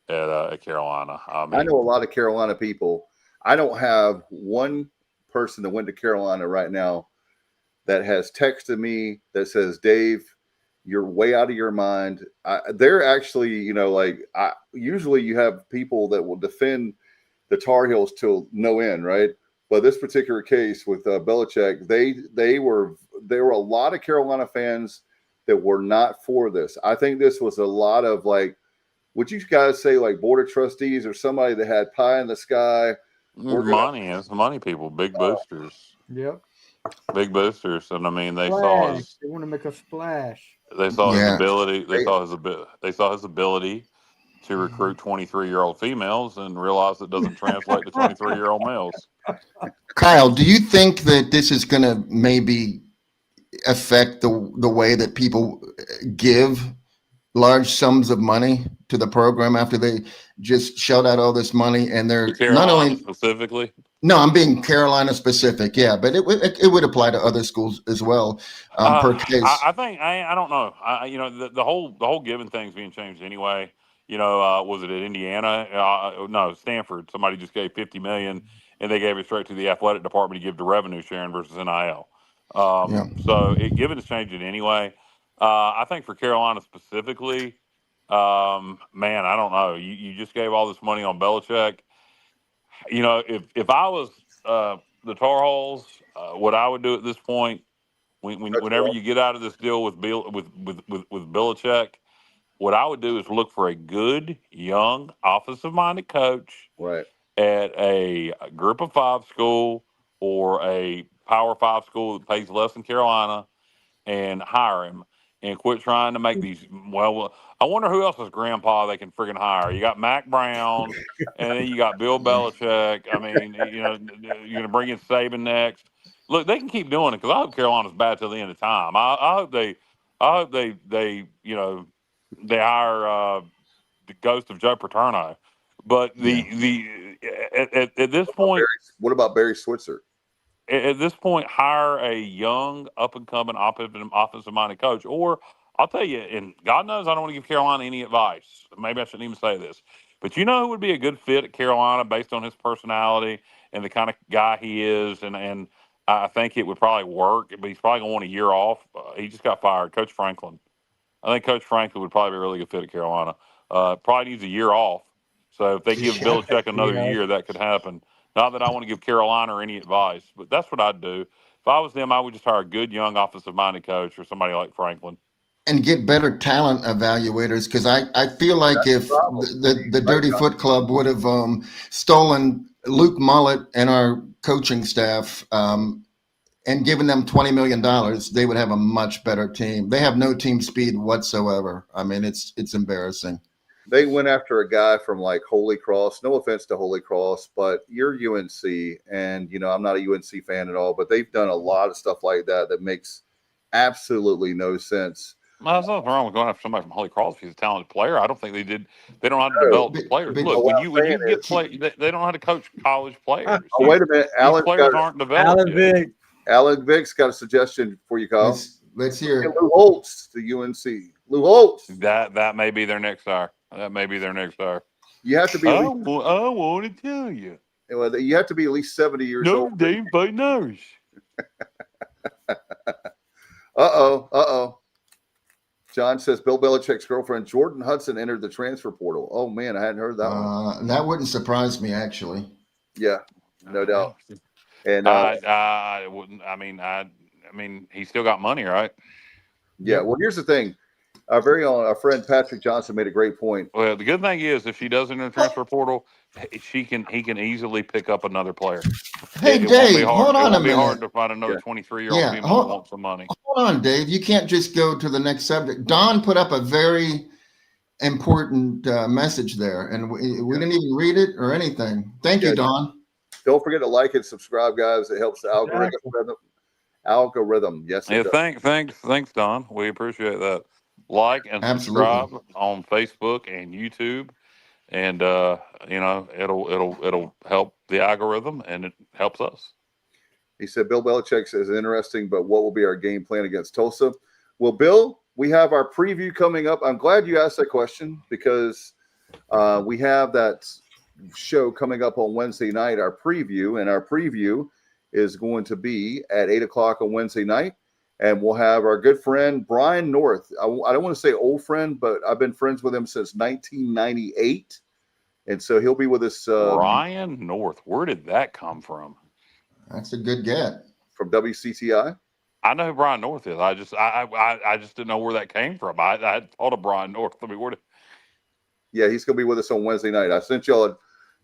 at Carolina. I know a lot of Carolina people. I don't have one person that went to Carolina right now that has texted me that says, "Dave, you're way out of your mind." They're actually, usually you have people that will defend the Tar Heels till no end, right? But this particular case with Belichick, there were a lot of Carolina fans that were not for this. I think this was a lot of would you guys say board of trustees or somebody that had pie in the sky? It's money people, big boosters. Yep. Big boosters, and they Splash. They want to make a splash. They saw his Yeah. ability. They saw his ability to recruit 23-year-old females, and realized it doesn't translate to 23-year-old males. Kyle, do you think that this is going to maybe affect the way that people give large sums of money to the program after they just shelled out all this money, and they're not only specifically? No, I'm being Carolina specific, yeah, but it would apply to other schools as well, per case. I think I don't know. The whole giving thing's being changed anyway. Was it at Indiana? No, Stanford. Somebody just gave $50 million, and they gave it straight to the athletic department to give to revenue sharing versus NIL. So giving is changing anyway. I think for Carolina specifically, man, I don't know. You just gave all this money on Belichick. If I was the Tar Heels, what I would do at this point, whenever you get out of this deal with Belichick, what I would do is look for a good, young, offensive-minded coach right at a Group of 5 school or a Power 5 school that pays less than Carolina, and hire him. And quit trying to make these. Well, I wonder who else's grandpa they can friggin' hire. You got Mac Brown, and then you got Bill Belichick. You're gonna bring in Saban next. Look, they can keep doing it because I hope Carolina's bad till the end of time. I hope they hire the ghost of Joe Paterno. But at this point, what about Barry Switzer? At this point, hire a young, up-and-coming, offensive-minded coach. Or, I'll tell you, and God knows I don't want to give Carolina any advice. Maybe I shouldn't even say this. But you know who would be a good fit at Carolina based on his personality and the kind of guy he is? And I think it would probably work, but he's probably going to want a year off. He just got fired, Coach Franklin. I think Coach Franklin would probably be a really good fit at Carolina. Probably needs a year off. So if they give Belichick another year, that could happen. Not that I want to give Carolina or any advice, but that's what I'd do. If I was them, I would just hire a good, young, offensive-minded coach or somebody like Franklin. And get better talent evaluators, because I feel like if the Dirty Foot Club would have stolen Luke Mullet and our coaching staff and given them $20 million, they would have a much better team. They have no team speed whatsoever. It's embarrassing. They went after a guy from Holy Cross. No offense to Holy Cross, but you're UNC, and I'm not a UNC fan at all. But they've done a lot of stuff like that makes absolutely no sense. Well, there's nothing wrong with going after somebody from Holy Cross if he's a talented player. I don't think they did. They don't know how to develop the players. Look, when you get play, they don't know how to coach college players. Oh, wait a minute, players aren't developed. Alan Vick's got a suggestion for you, Kyle. Let's hear it. Lou Holtz to UNC. Lou Holtz. That may be their next hire. That may be their next hire. You have to be. I want to tell you. Well, you have to be at least 70 years old. Dame by nurse. Uh-oh. John says Bill Belichick's girlfriend, Jordan Hudson, entered the transfer portal. Oh, man, I hadn't heard that one. That wouldn't surprise me, actually. Yeah, no doubt. And I wouldn't. I mean, he's still got money, right? yeah. Well, here's the thing. Our very own, our friend Patrick Johnson made a great point. Well, the good thing is, if she does enter the transfer portal, he can easily pick up another player. Hey, It won't be Dave, hard. hold It on a won't be hard minute. to find another Yeah. 23-year-old Yeah, female who wants some money. Hold on, Dave. You can't just go to the next subject. Don put up a very important message there, and we didn't even read it or anything. Thank you, Don. Don't forget to like and subscribe, guys. It helps the algorithm. Yes, it Yeah, does. thanks, Don. We appreciate that. Like and subscribe on Facebook and YouTube, and it'll help the algorithm, and it helps us. He said Bill Belichick is interesting, but what will be our game plan against Tulsa? Well, Bill, we have our preview coming up. I'm glad you asked that question because we have that show coming up on Wednesday night, our preview, and our preview is going to be at 8 o'clock on Wednesday night. And we'll have our good friend, Brian North. I don't want to say old friend, but I've been friends with him since 1998. And so he'll be with us. Brian North, where did that come from? That's a good get. From WCTI. I know who Brian North is. I just didn't know where that came from. I thought of Brian North. I mean, Yeah, he's going to be with us on Wednesday night. I sent y'all a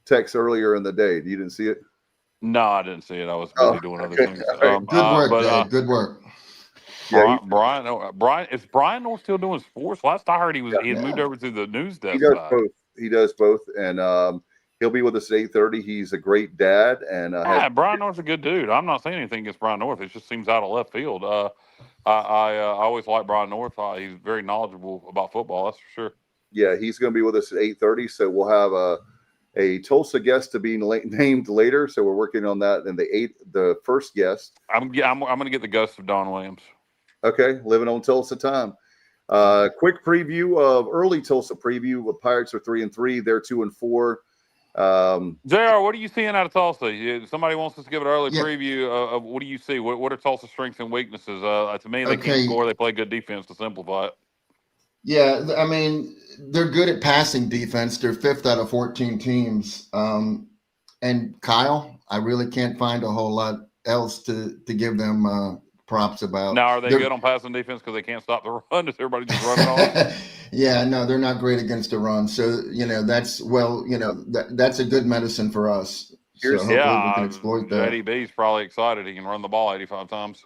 text earlier in the day. You didn't see it? No, I didn't see it. I was busy doing other things. Good work, Dave. Good work. Brian, is Brian North still doing sports? Last I heard, he had moved over to the news desk. He does both, and he'll be with us at 8:30. He's a great dad, and Brian North's a good dude. I'm not saying anything against Brian North. It just seems out of left field. I always like Brian North. He's very knowledgeable about football. That's for sure. Yeah, he's going to be with us at 8:30. So we'll have a Tulsa guest to be named later. So we're working on that. And the first guest. I'm going to get the ghost of Don Williams. Okay, living on Tulsa time. Quick preview of early Tulsa preview. The Pirates are 3-3. They're 2-4. JR, what are you seeing out of Tulsa? Somebody wants us to give an early preview of what do you see? What are Tulsa's strengths and weaknesses? To me, they can't score. They play good defense to simplify it. Yeah, I mean, they're good at passing defense. They're 5th out of 14 teams. And Kyle, I really can't find a whole lot else to give them props about. Now, are they good on passing defense because they can't stop the run? Does everybody just run it off? Yeah, no, they're not great against the run. So, that's a good medicine for us. So hopefully we can exploit that. JDB's probably excited. He can run the ball 85 times.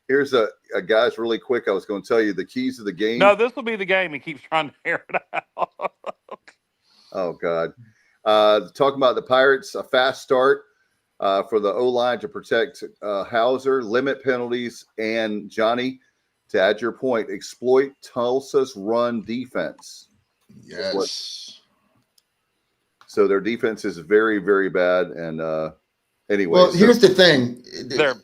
Here's a guys really quick. I was going to tell you the keys of the game. No, this will be the game. He keeps trying to air it out. Oh, God. Talking about the Pirates, a fast start for the O-line to protect Hauser, limit penalties, and Johnny, to add your point, exploit Tulsa's run defense. Yes. So their defense is very, very bad. And anyway. Well, here's the thing. Their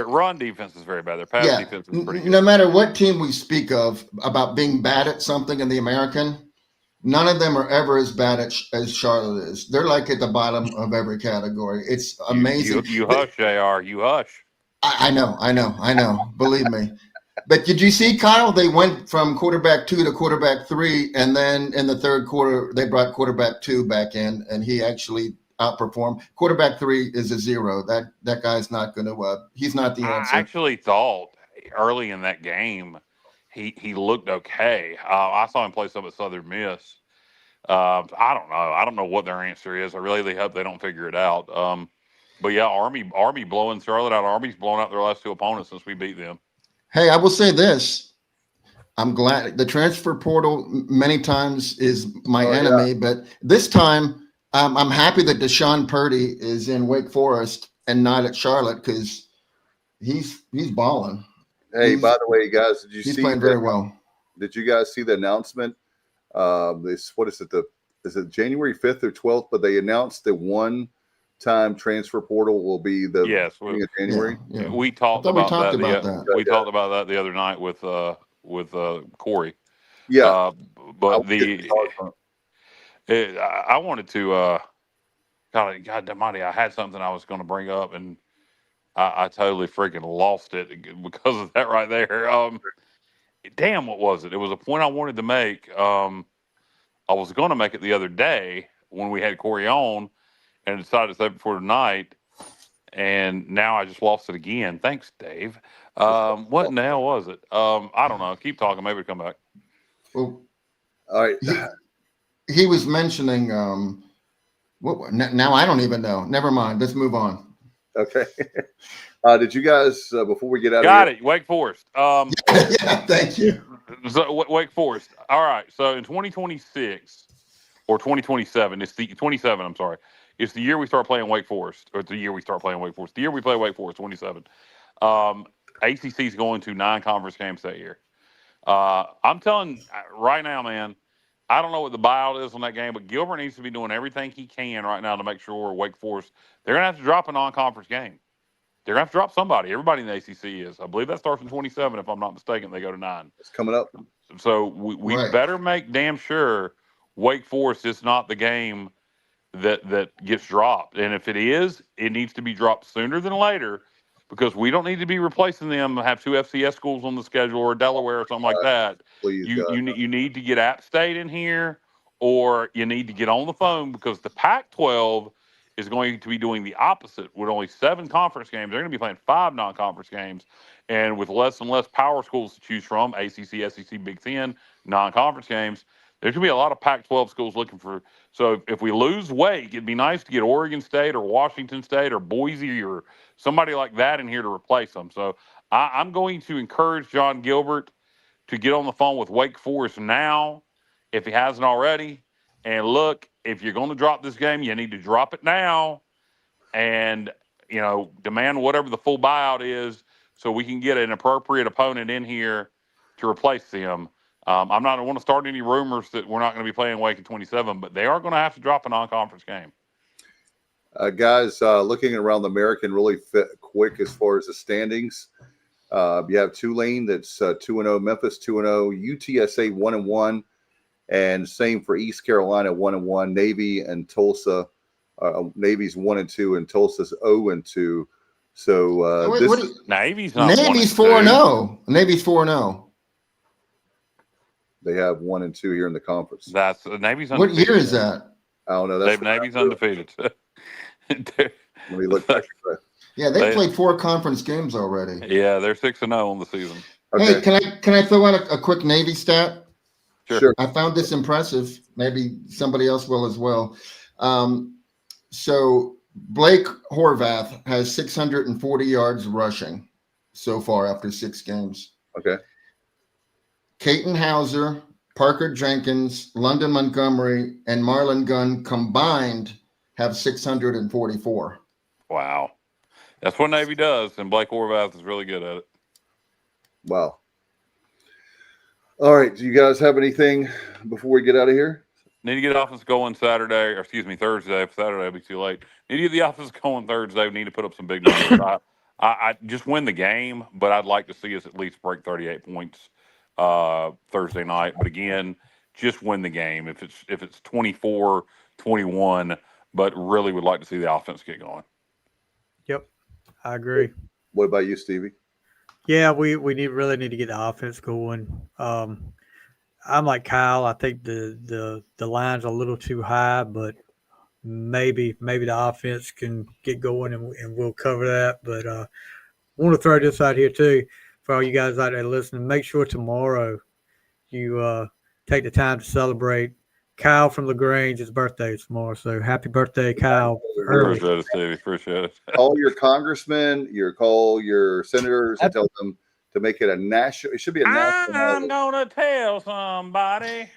run defense is very bad. Their pass defense is pretty good. No matter what team we speak of about being bad at something in the American, none of them are ever as bad as Charlotte is. They're like at the bottom of every category. It's amazing. You hush, JR. You hush. I know. Believe me. But did you see, Kyle? They went from quarterback 2 to quarterback 3, and then in the third quarter, they brought quarterback 2 back in, and he actually outperformed. Quarterback 3 is a 0. That guy's not going to. He's not the answer. I actually thought early in that game he looked okay. I saw him play some at Southern Miss. I don't know. I don't know what their answer is. I really hope they don't figure it out. But yeah, Army blowing Charlotte out. Army's blown out their last 2 opponents since we beat them. Hey, I will say this. I'm glad the transfer portal many times is my enemy, but this time I'm happy that Deshaun Purdy is in Wake Forest and not at Charlotte because he's balling. Hey, by the way, guys, did you see? He's playing very well. Did you guys see the announcement? What is it? Is it January 5th or 12th? But they announced the one-time transfer portal will be the beginning of January. Yeah. We talked about that. We talked about that the other night with Corey. Yeah, but I wanted to. God Almighty, I had something I was going to bring up, and I totally freaking lost it because of that right there. Damn, what was it? It was a point I wanted to make. I was going to make it the other day when we had Corey on, and decided to save it for tonight. And now I just lost it again. Thanks, Dave. What in the hell was it? I don't know. Keep talking. Maybe it'll come back. Well, All right. he was mentioning now I don't even know. Never mind. Let's move on. Okay. Did you guys before we get out Got of it. Wake Forest. Yeah, thank you. So, Wake Forest. All right. So in 2026 or 2027, it's the 27. I'm sorry. It's the year we start playing Wake Forest, or it's the year we start playing Wake Forest. The year we play Wake Forest, 27. ACC is going to 9 conference games that year. I'm telling right now, man, I don't know what the buyout is on that game, but Gilbert needs to be doing everything he can right now to make sure Wake Forest, they're going to have to drop a non-conference game. They're going to have to drop somebody. Everybody in the ACC is. I believe that starts in 27, if I'm not mistaken. They go to 9. it's coming up. So we Right. better make damn sure Wake Forest is not the game that gets dropped. And if it is, it needs to be dropped sooner than later, because we don't need to be replacing them and have 2 FCS schools on the schedule, or Delaware or something like that. Please, God. You need to get App State in here, or you need to get on the phone, because the Pac-12 is going to be doing the opposite. With only 7 conference games, they're going to be playing 5 non-conference games, and with less and less power schools to choose from, ACC, SEC, Big Ten, non-conference games, there's going to be a lot of Pac-12 schools looking for. So if we lose Wake, it'd be nice to get Oregon State or Washington State or Boise or somebody like that in here to replace them. So I'm going to encourage John Gilbert to get on the phone with Wake Forest now, if he hasn't already. And look, if you're going to drop this game, you need to drop it now, and demand whatever the full buyout is, so we can get an appropriate opponent in here to replace them. I don't want to start any rumors that we're not going to be playing Wake in 27, but they are going to have to drop a non-conference game. Guys, looking around the American really quick as far as the standings. You have Tulane that's 2-0, Memphis 2-0, UTSA 1-1, and same for East Carolina 1-1. Navy and Tulsa, Navy's 1-2, and Tulsa's 0-2. So Navy's not Navy's 4-0. Navy's 4-0. They have 1-2 here in the conference. That's Navy's What undefeated. year is that? I don't know. That's Navy's undefeated. Let me look back. Yeah, they played 4 conference games already. Yeah, they're 6-0 on the season. Okay. Hey, can I throw out a quick Navy stat? Sure. I found this impressive. Maybe somebody else will as well. So Blake Horvath has 640 yards rushing so far after 6 games. Okay. Caton Hauser, Parker Jenkins, London Montgomery, and Marlon Gunn combined have 644. Wow. That's what Navy does, and Blake Horvath is really good at it. Wow. All right. Do you guys have anything before we get out of here? Need to get the offense going Thursday. If Saturday will be too late. Need to get the offense going Thursday. We need to put up some big numbers. I just win the game, but I'd like to see us at least break 38 points Thursday night. But again, just win the game. If it's 24-21, but really would like to see the offense get going. Yep, I agree. What about you, Stevie? Yeah, we really need to get the offense going. I'm like Kyle. I think the line's a little too high, but maybe the offense can get going and we'll cover that. But I want to throw this out here too for all you guys out there listening. Make sure tomorrow you take the time to celebrate Kyle from LaGrange's birthday is tomorrow. So happy birthday, Kyle. Early. Appreciate it, Stevie. Appreciate it. Call your congressmen, call your senators, and tell them to make it a national. It should be a national. I'm gonna tell somebody.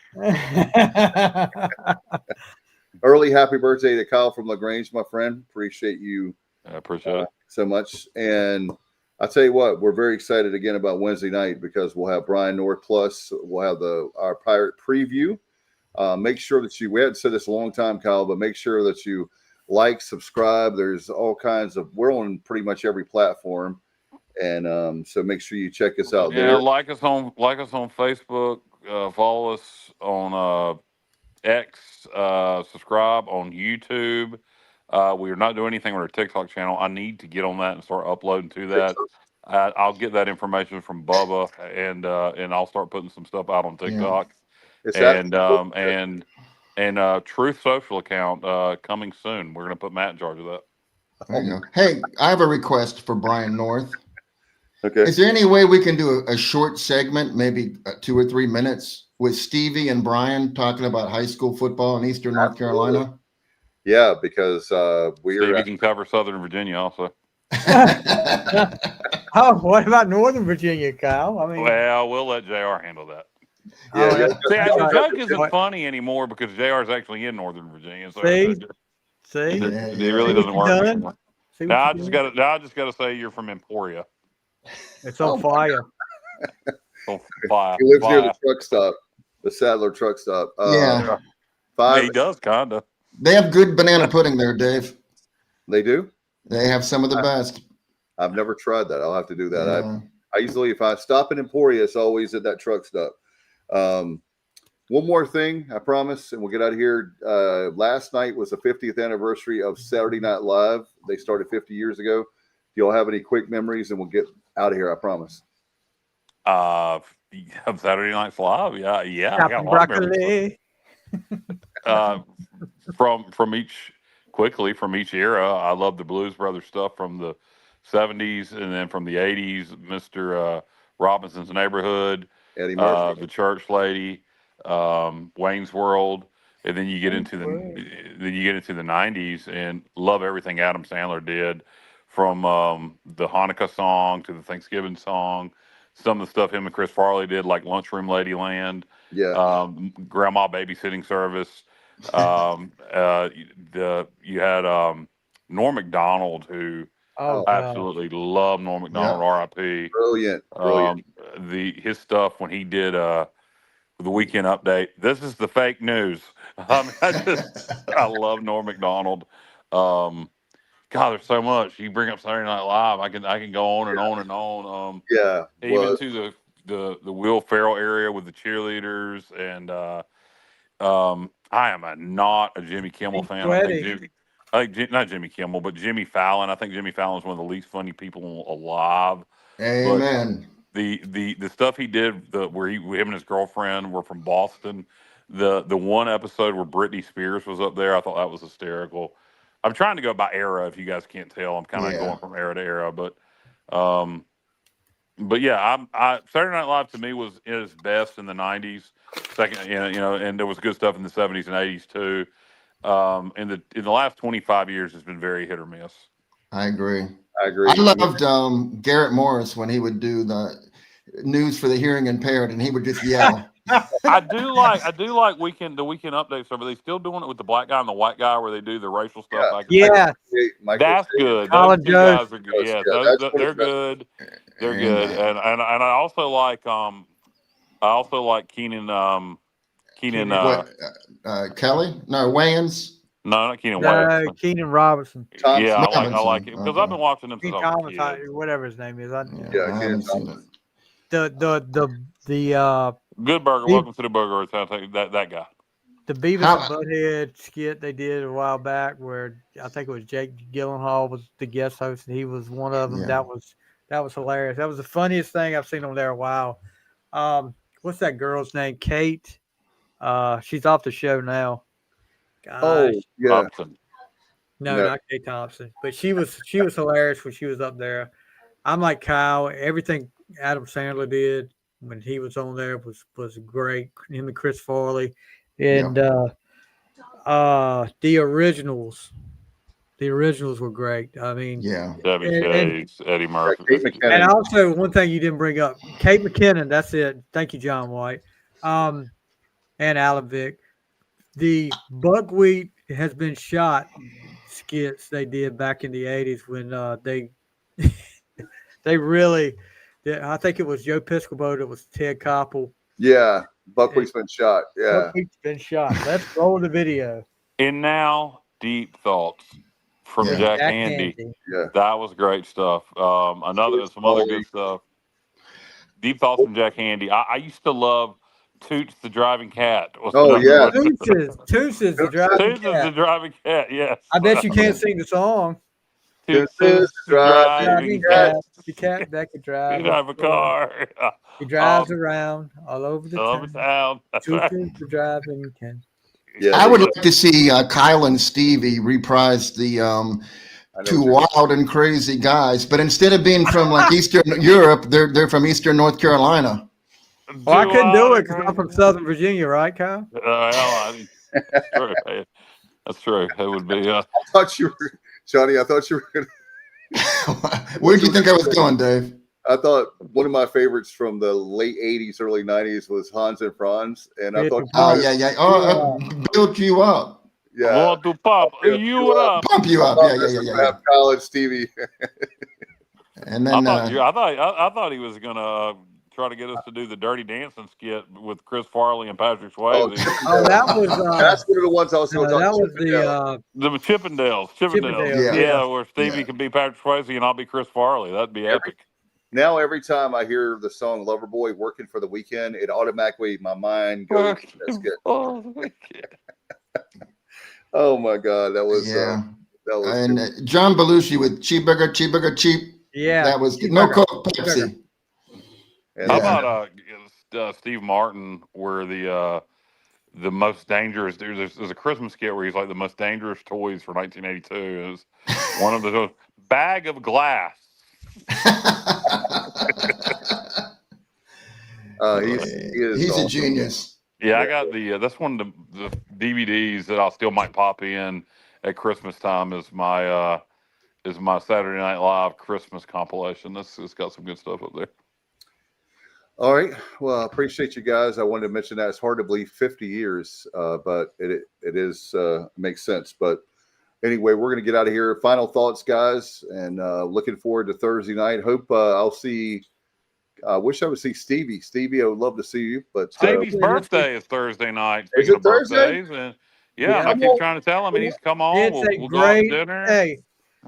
Early happy birthday to Kyle from LaGrange, my friend. Appreciate you. I appreciate it so much. And I'll tell you what, we're very excited again about Wednesday night, because we'll have Brian North plus we'll have our Pirate preview. Make sure that we hadn't said this a long time, Kyle, but make sure that you like, subscribe. There's all kinds of, we're on pretty much every platform. And so make sure you check us out there. Like us on Facebook, follow us on X, subscribe on YouTube. We are not doing anything on our TikTok channel. I need to get on that and start uploading to that. I'll get that information from Bubba, and I'll start putting some stuff out on TikTok. Is that And Truth Social account coming soon. We're going to put Matt in charge of that. There you go. Hey, I have a request for Brian North. okay? Is there any way we can do a short segment, maybe 2 or 3 minutes, with Stevie and Brian talking about high school football in Eastern North Carolina? Yeah, because Stevie can cover Southern Virginia also. Oh, what about Northern Virginia, Kyle? I mean, Well, we'll let JR handle that. oh, yeah, See, that's the right. joke isn't funny anymore because JR is actually in Northern Virginia. So See? it See? really See what doesn't you work done? anymore. See what Now I you just done? got to say you're from Emporia. It's on fire. So fire. he lives near the truck stop, the Sadler truck stop. Yeah. Yeah, he does kinda. They have good banana pudding there, Dave. They do. They have some of the best. I've never tried that. I'll have to do that. Yeah. I usually, if I stop in Emporia, it's always at that truck stop. One more thing, I promise, and we'll get out of here. Last night was the 50th anniversary of Saturday Night Live. They started 50 years ago. Do y'all have any quick memories? And we'll get out of here, I promise. Saturday Night's Live. Yeah. I got Captain a lot of memories. Broccoli. From each era. I love the Blues Brothers stuff from the 70s, and then from the 80s, Mr. Robinson's Neighborhood, Eddie Murphy. the Church Lady, Wayne's World, and then you get into the 90s, and love everything Adam Sandler did, from the Hanukkah song to the Thanksgiving song. Some of the stuff him and Chris Farley did, like Lunchroom Ladyland, Yeah. Grandma Babysitting Service. You had Norm Macdonald, who Oh, absolutely love Norm Macdonald, R.I.P. Brilliant. His stuff when he did the Weekend Update. This is the fake news. I love Norm Macdonald. God, there's so much. You bring up Saturday Night Live, I can go on and on and on. Yeah. Even to the Will Ferrell area with the cheerleaders, and I am not a Jimmy Kimmel fan. Not Jimmy Kimmel, but Jimmy Fallon. I think Jimmy Fallon's one of the least funny people alive. Amen. But the stuff he did, where him and his girlfriend were from Boston. The one episode where Britney Spears was up there, I thought that was hysterical. I'm trying to go by era. If you guys can't tell, I'm kind of going from era to era. But yeah, Saturday Night Live to me is best in the '90s. Second, and there was good stuff in the '70s and '80s too. In the last 25 years, it's been very hit or miss. I agree. I loved Garrett Morris when he would do the news for the hearing impaired, and he would just yell. I do like the weekend updates. Are they still doing it with the black guy and the white guy, where they do the racial stuff? Yeah, that's good. Those two guys are good. Yeah, they're good. They're good. And I also like Keenan. Kelly? No, Wayans. No, not Keenan Wayans. Keenan Robinson. Yeah, I like it because I've been watching him since I was a kid. Whatever his name is. I haven't seen it. The Good Burger. Welcome to the Burger. That guy. The Beavis and Butthead skit they did a while back, where I think it was Jake Gyllenhaal was the guest host, and he was one of them. Yeah. That was hilarious. That was the funniest thing I've seen on there in a while. What's that girl's name? Kate. She's off the show now. Gosh. Oh, yeah. Thompson. No, not Kate Thompson. But she was hilarious when she was up there. I'm like Kyle. Everything Adam Sandler did when he was on there was great. Him and Chris Farley. And the originals were great. I mean, Debbie Chase, Eddie Murphy. And also one thing you didn't bring up, Kate McKinnon. That's it. Thank you, John White. And Alan Vick. The buckwheat has been shot skits they did back in the 80s when they really. I think it was Joe Piscopo. It was Ted Koppel. Yeah, buckwheat's been shot. Yeah, buckwheat's been shot. Let's roll the video. And now, Deep Thoughts from Jack Handy. Yeah, that was great stuff. Some other good stuff. Deep Thoughts from Jack Handy. I used to love Toots the driving cat. Was Oh, another yeah. one. Toots is the driving Toots is the cat. driving cat. Yes. I bet you can't sing the song. Toots Toots is the driving cat. The cat that could He drive. drive a car. He drives around all over the All over town. town. That's Toots right. is the driving cat. Yeah, I would like to see Kyle and Stevie reprise the Two Wild and Crazy Guys, but instead of being from like Eastern Europe, they're from Eastern North Carolina. Well, I couldn't do it because I'm from Southern Virginia, right, Kyle? That's true. That's true. It would be. I thought you were, Johnny. I thought you were going to. Where did you think I was going, Dave? I thought one of my favorites from the late 80s, early 90s was Hans and Franz. And I thought, Build you up. Yeah. I want to pump you up. Pump you up. Yeah. Kyle and Stevie. And then I thought he was going to try to get us to do the Dirty Dancing skit with Chris Farley and Patrick Swayze. That was. That's one of the ones I was going to talk about. The Chippendales. Yeah, where Stevie can be Patrick Swayze and I'll be Chris Farley. That'd be epic. Now, every time I hear the song Loverboy Working for the Weekend, it automatically, my mind goes, that's good. Oh, my God. That was, that was. And John Belushi with Cheap. Yeah. That was no Coke, Pepsi. How about Steve Martin, where the most dangerous, there's a Christmas skit where he's like the most dangerous toys for 1982. Is one of the bag of glass. He's awesome. A genius. Yeah, I got that's one of the DVDs that I still might pop in at Christmas time is my Saturday Night Live Christmas compilation. It's got some good stuff up there. All right. Well, I appreciate you guys. I wanted to mention that it's hard to believe 50 years, but it is makes sense. But anyway, we're going to get out of here. Final thoughts, guys, and looking forward to Thursday night. Hope I'll see. I wish I would see Stevie. Stevie, I would love to see you. But Stevie's birthday is Thursday night. Is it Thursday? And I keep trying to tell him, and he's come on. We'll go out to dinner. Hey,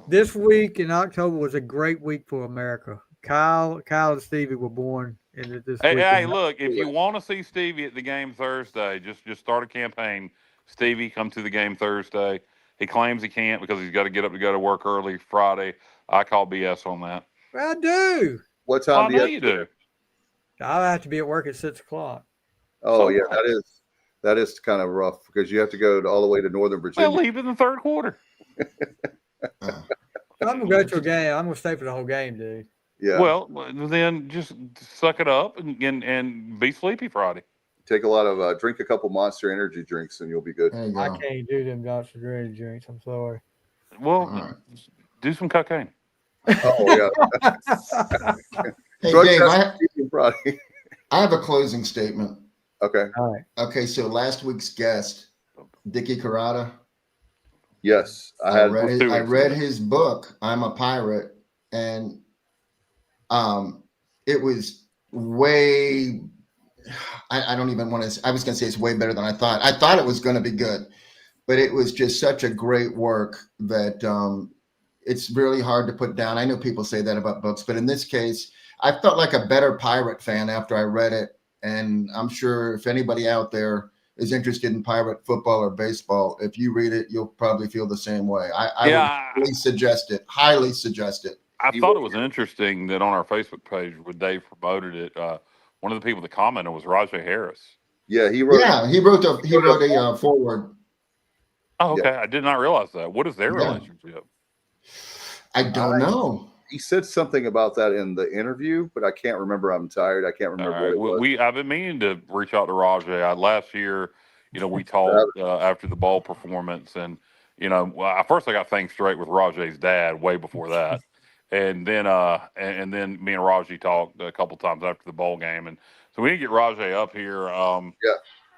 this week in October was a great week for America. Kyle and Stevie were born in this week. Hey, look, if you want to see Stevie at the game Thursday, just start a campaign. Stevie, come to the game Thursday. He claims he can't because he's got to get up to go to work early Friday. I call BS on that. I do. What time do you do? I'll have to be at work at 6:00. Oh, yeah, that is kind of rough because you have to go all the way to Northern Virginia. Well, leave in the third quarter. I'm gonna go to a game. I'm gonna stay for the whole game, dude. Yeah. Well, then just suck it up and be sleepy Friday. Take a lot of drink a couple Monster Energy drinks and you'll be good. I can't do them Monster Energy drinks. I'm sorry. Well, do some cocaine. Oh yeah. Hey, Dave, I have a closing statement. Okay. All right. Okay, so last week's guest, Dickie Carrata. Yes, I read his book, I'm a Pirate, and it was way. I don't even want to. I was going to say it's way better than I thought. I thought it was going to be good, but it was just such a great work that it's really hard to put down. I know people say that about books, but in this case, I felt like a better Pirate fan after I read it. And I'm sure if anybody out there is interested in Pirate football or baseball, if you read it, you'll probably feel the same way. I would highly suggest it. Highly suggest it. I thought it was interesting that on our Facebook page where Dave promoted it, one of the people that commented was Rajay Harris. Yeah, he wrote a foreword. Oh, okay. Yeah. I did not realize that. What is their relationship? I don't know. He said something about that in the interview, but I can't remember. I'm tired. I can't remember what it was. I've been meaning to reach out to Rajay. Last year, we talked after the ball performance, and first I got things straight with Rajay's dad way before that, and then me and Rajay talked a couple times after the bowl game, and so we need to get Rajay up here.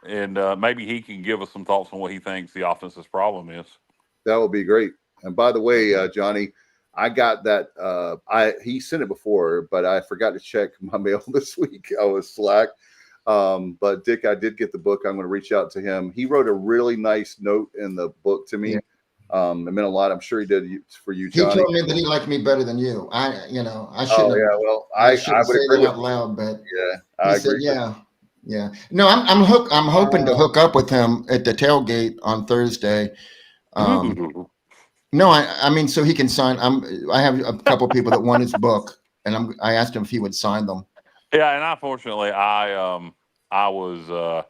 And maybe he can give us some thoughts on what he thinks the offense's problem is. That would be great. And by the way, Johnny, I got that. He sent it before, but I forgot to check my mail this week. I was slack. But Dick, I did get the book. I'm going to reach out to him. He wrote a really nice note in the book to me. It meant a lot. I'm sure he did for you, Johnny. He told me that he liked me better than you. I shouldn't. Oh yeah, well, I would say agree that out loud, but I he agree. said, Yeah. No, I'm hoping to hook up with him at the tailgate on Thursday. Ooh. No, I mean, so he can sign. I have a couple people that want his book, and I asked him if he would sign them. Yeah, and unfortunately, I was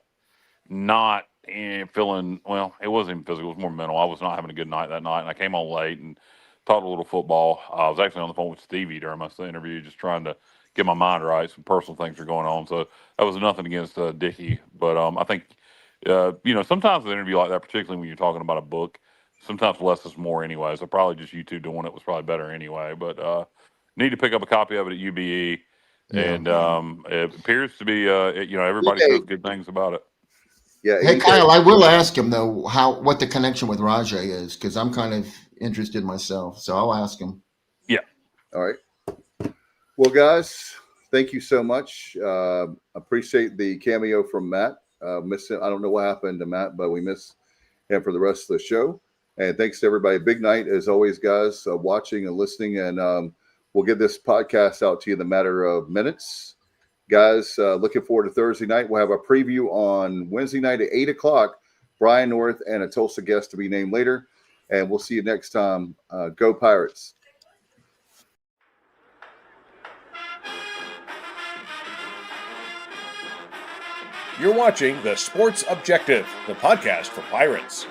not feeling well. It wasn't even physical; it was more mental. I was not having a good night that night, and I came on late and talked a little football. I was actually on the phone with Stevie during my interview, just trying to get my mind right. Some personal things are going on, so that was nothing against Dickie, but I think sometimes an interview like that, particularly when you're talking about a book, sometimes less is more anyway. So probably just you two doing it was probably better anyway. But need to pick up a copy of it at UBE. Yeah. And it appears to be, everybody Hey. says good things about it. Yeah. Hey, Kyle, I will ask him though what the connection with Rajay is, because I'm kind of interested myself. So I'll ask him. Yeah. All right. Well, guys, thank you so much. Appreciate the cameo from Matt. Miss him. I don't know what happened to Matt, but we miss him for the rest of the show. And thanks to everybody. Big night as always, guys, watching and listening. And we'll get this podcast out to you in a matter of minutes. Guys, looking forward to Thursday night. We'll have a preview on Wednesday night at 8 o'clock. Brian North and a Tulsa guest to be named later. And we'll see you next time. Go Pirates. You're watching The Sports Objective, the podcast for Pirates.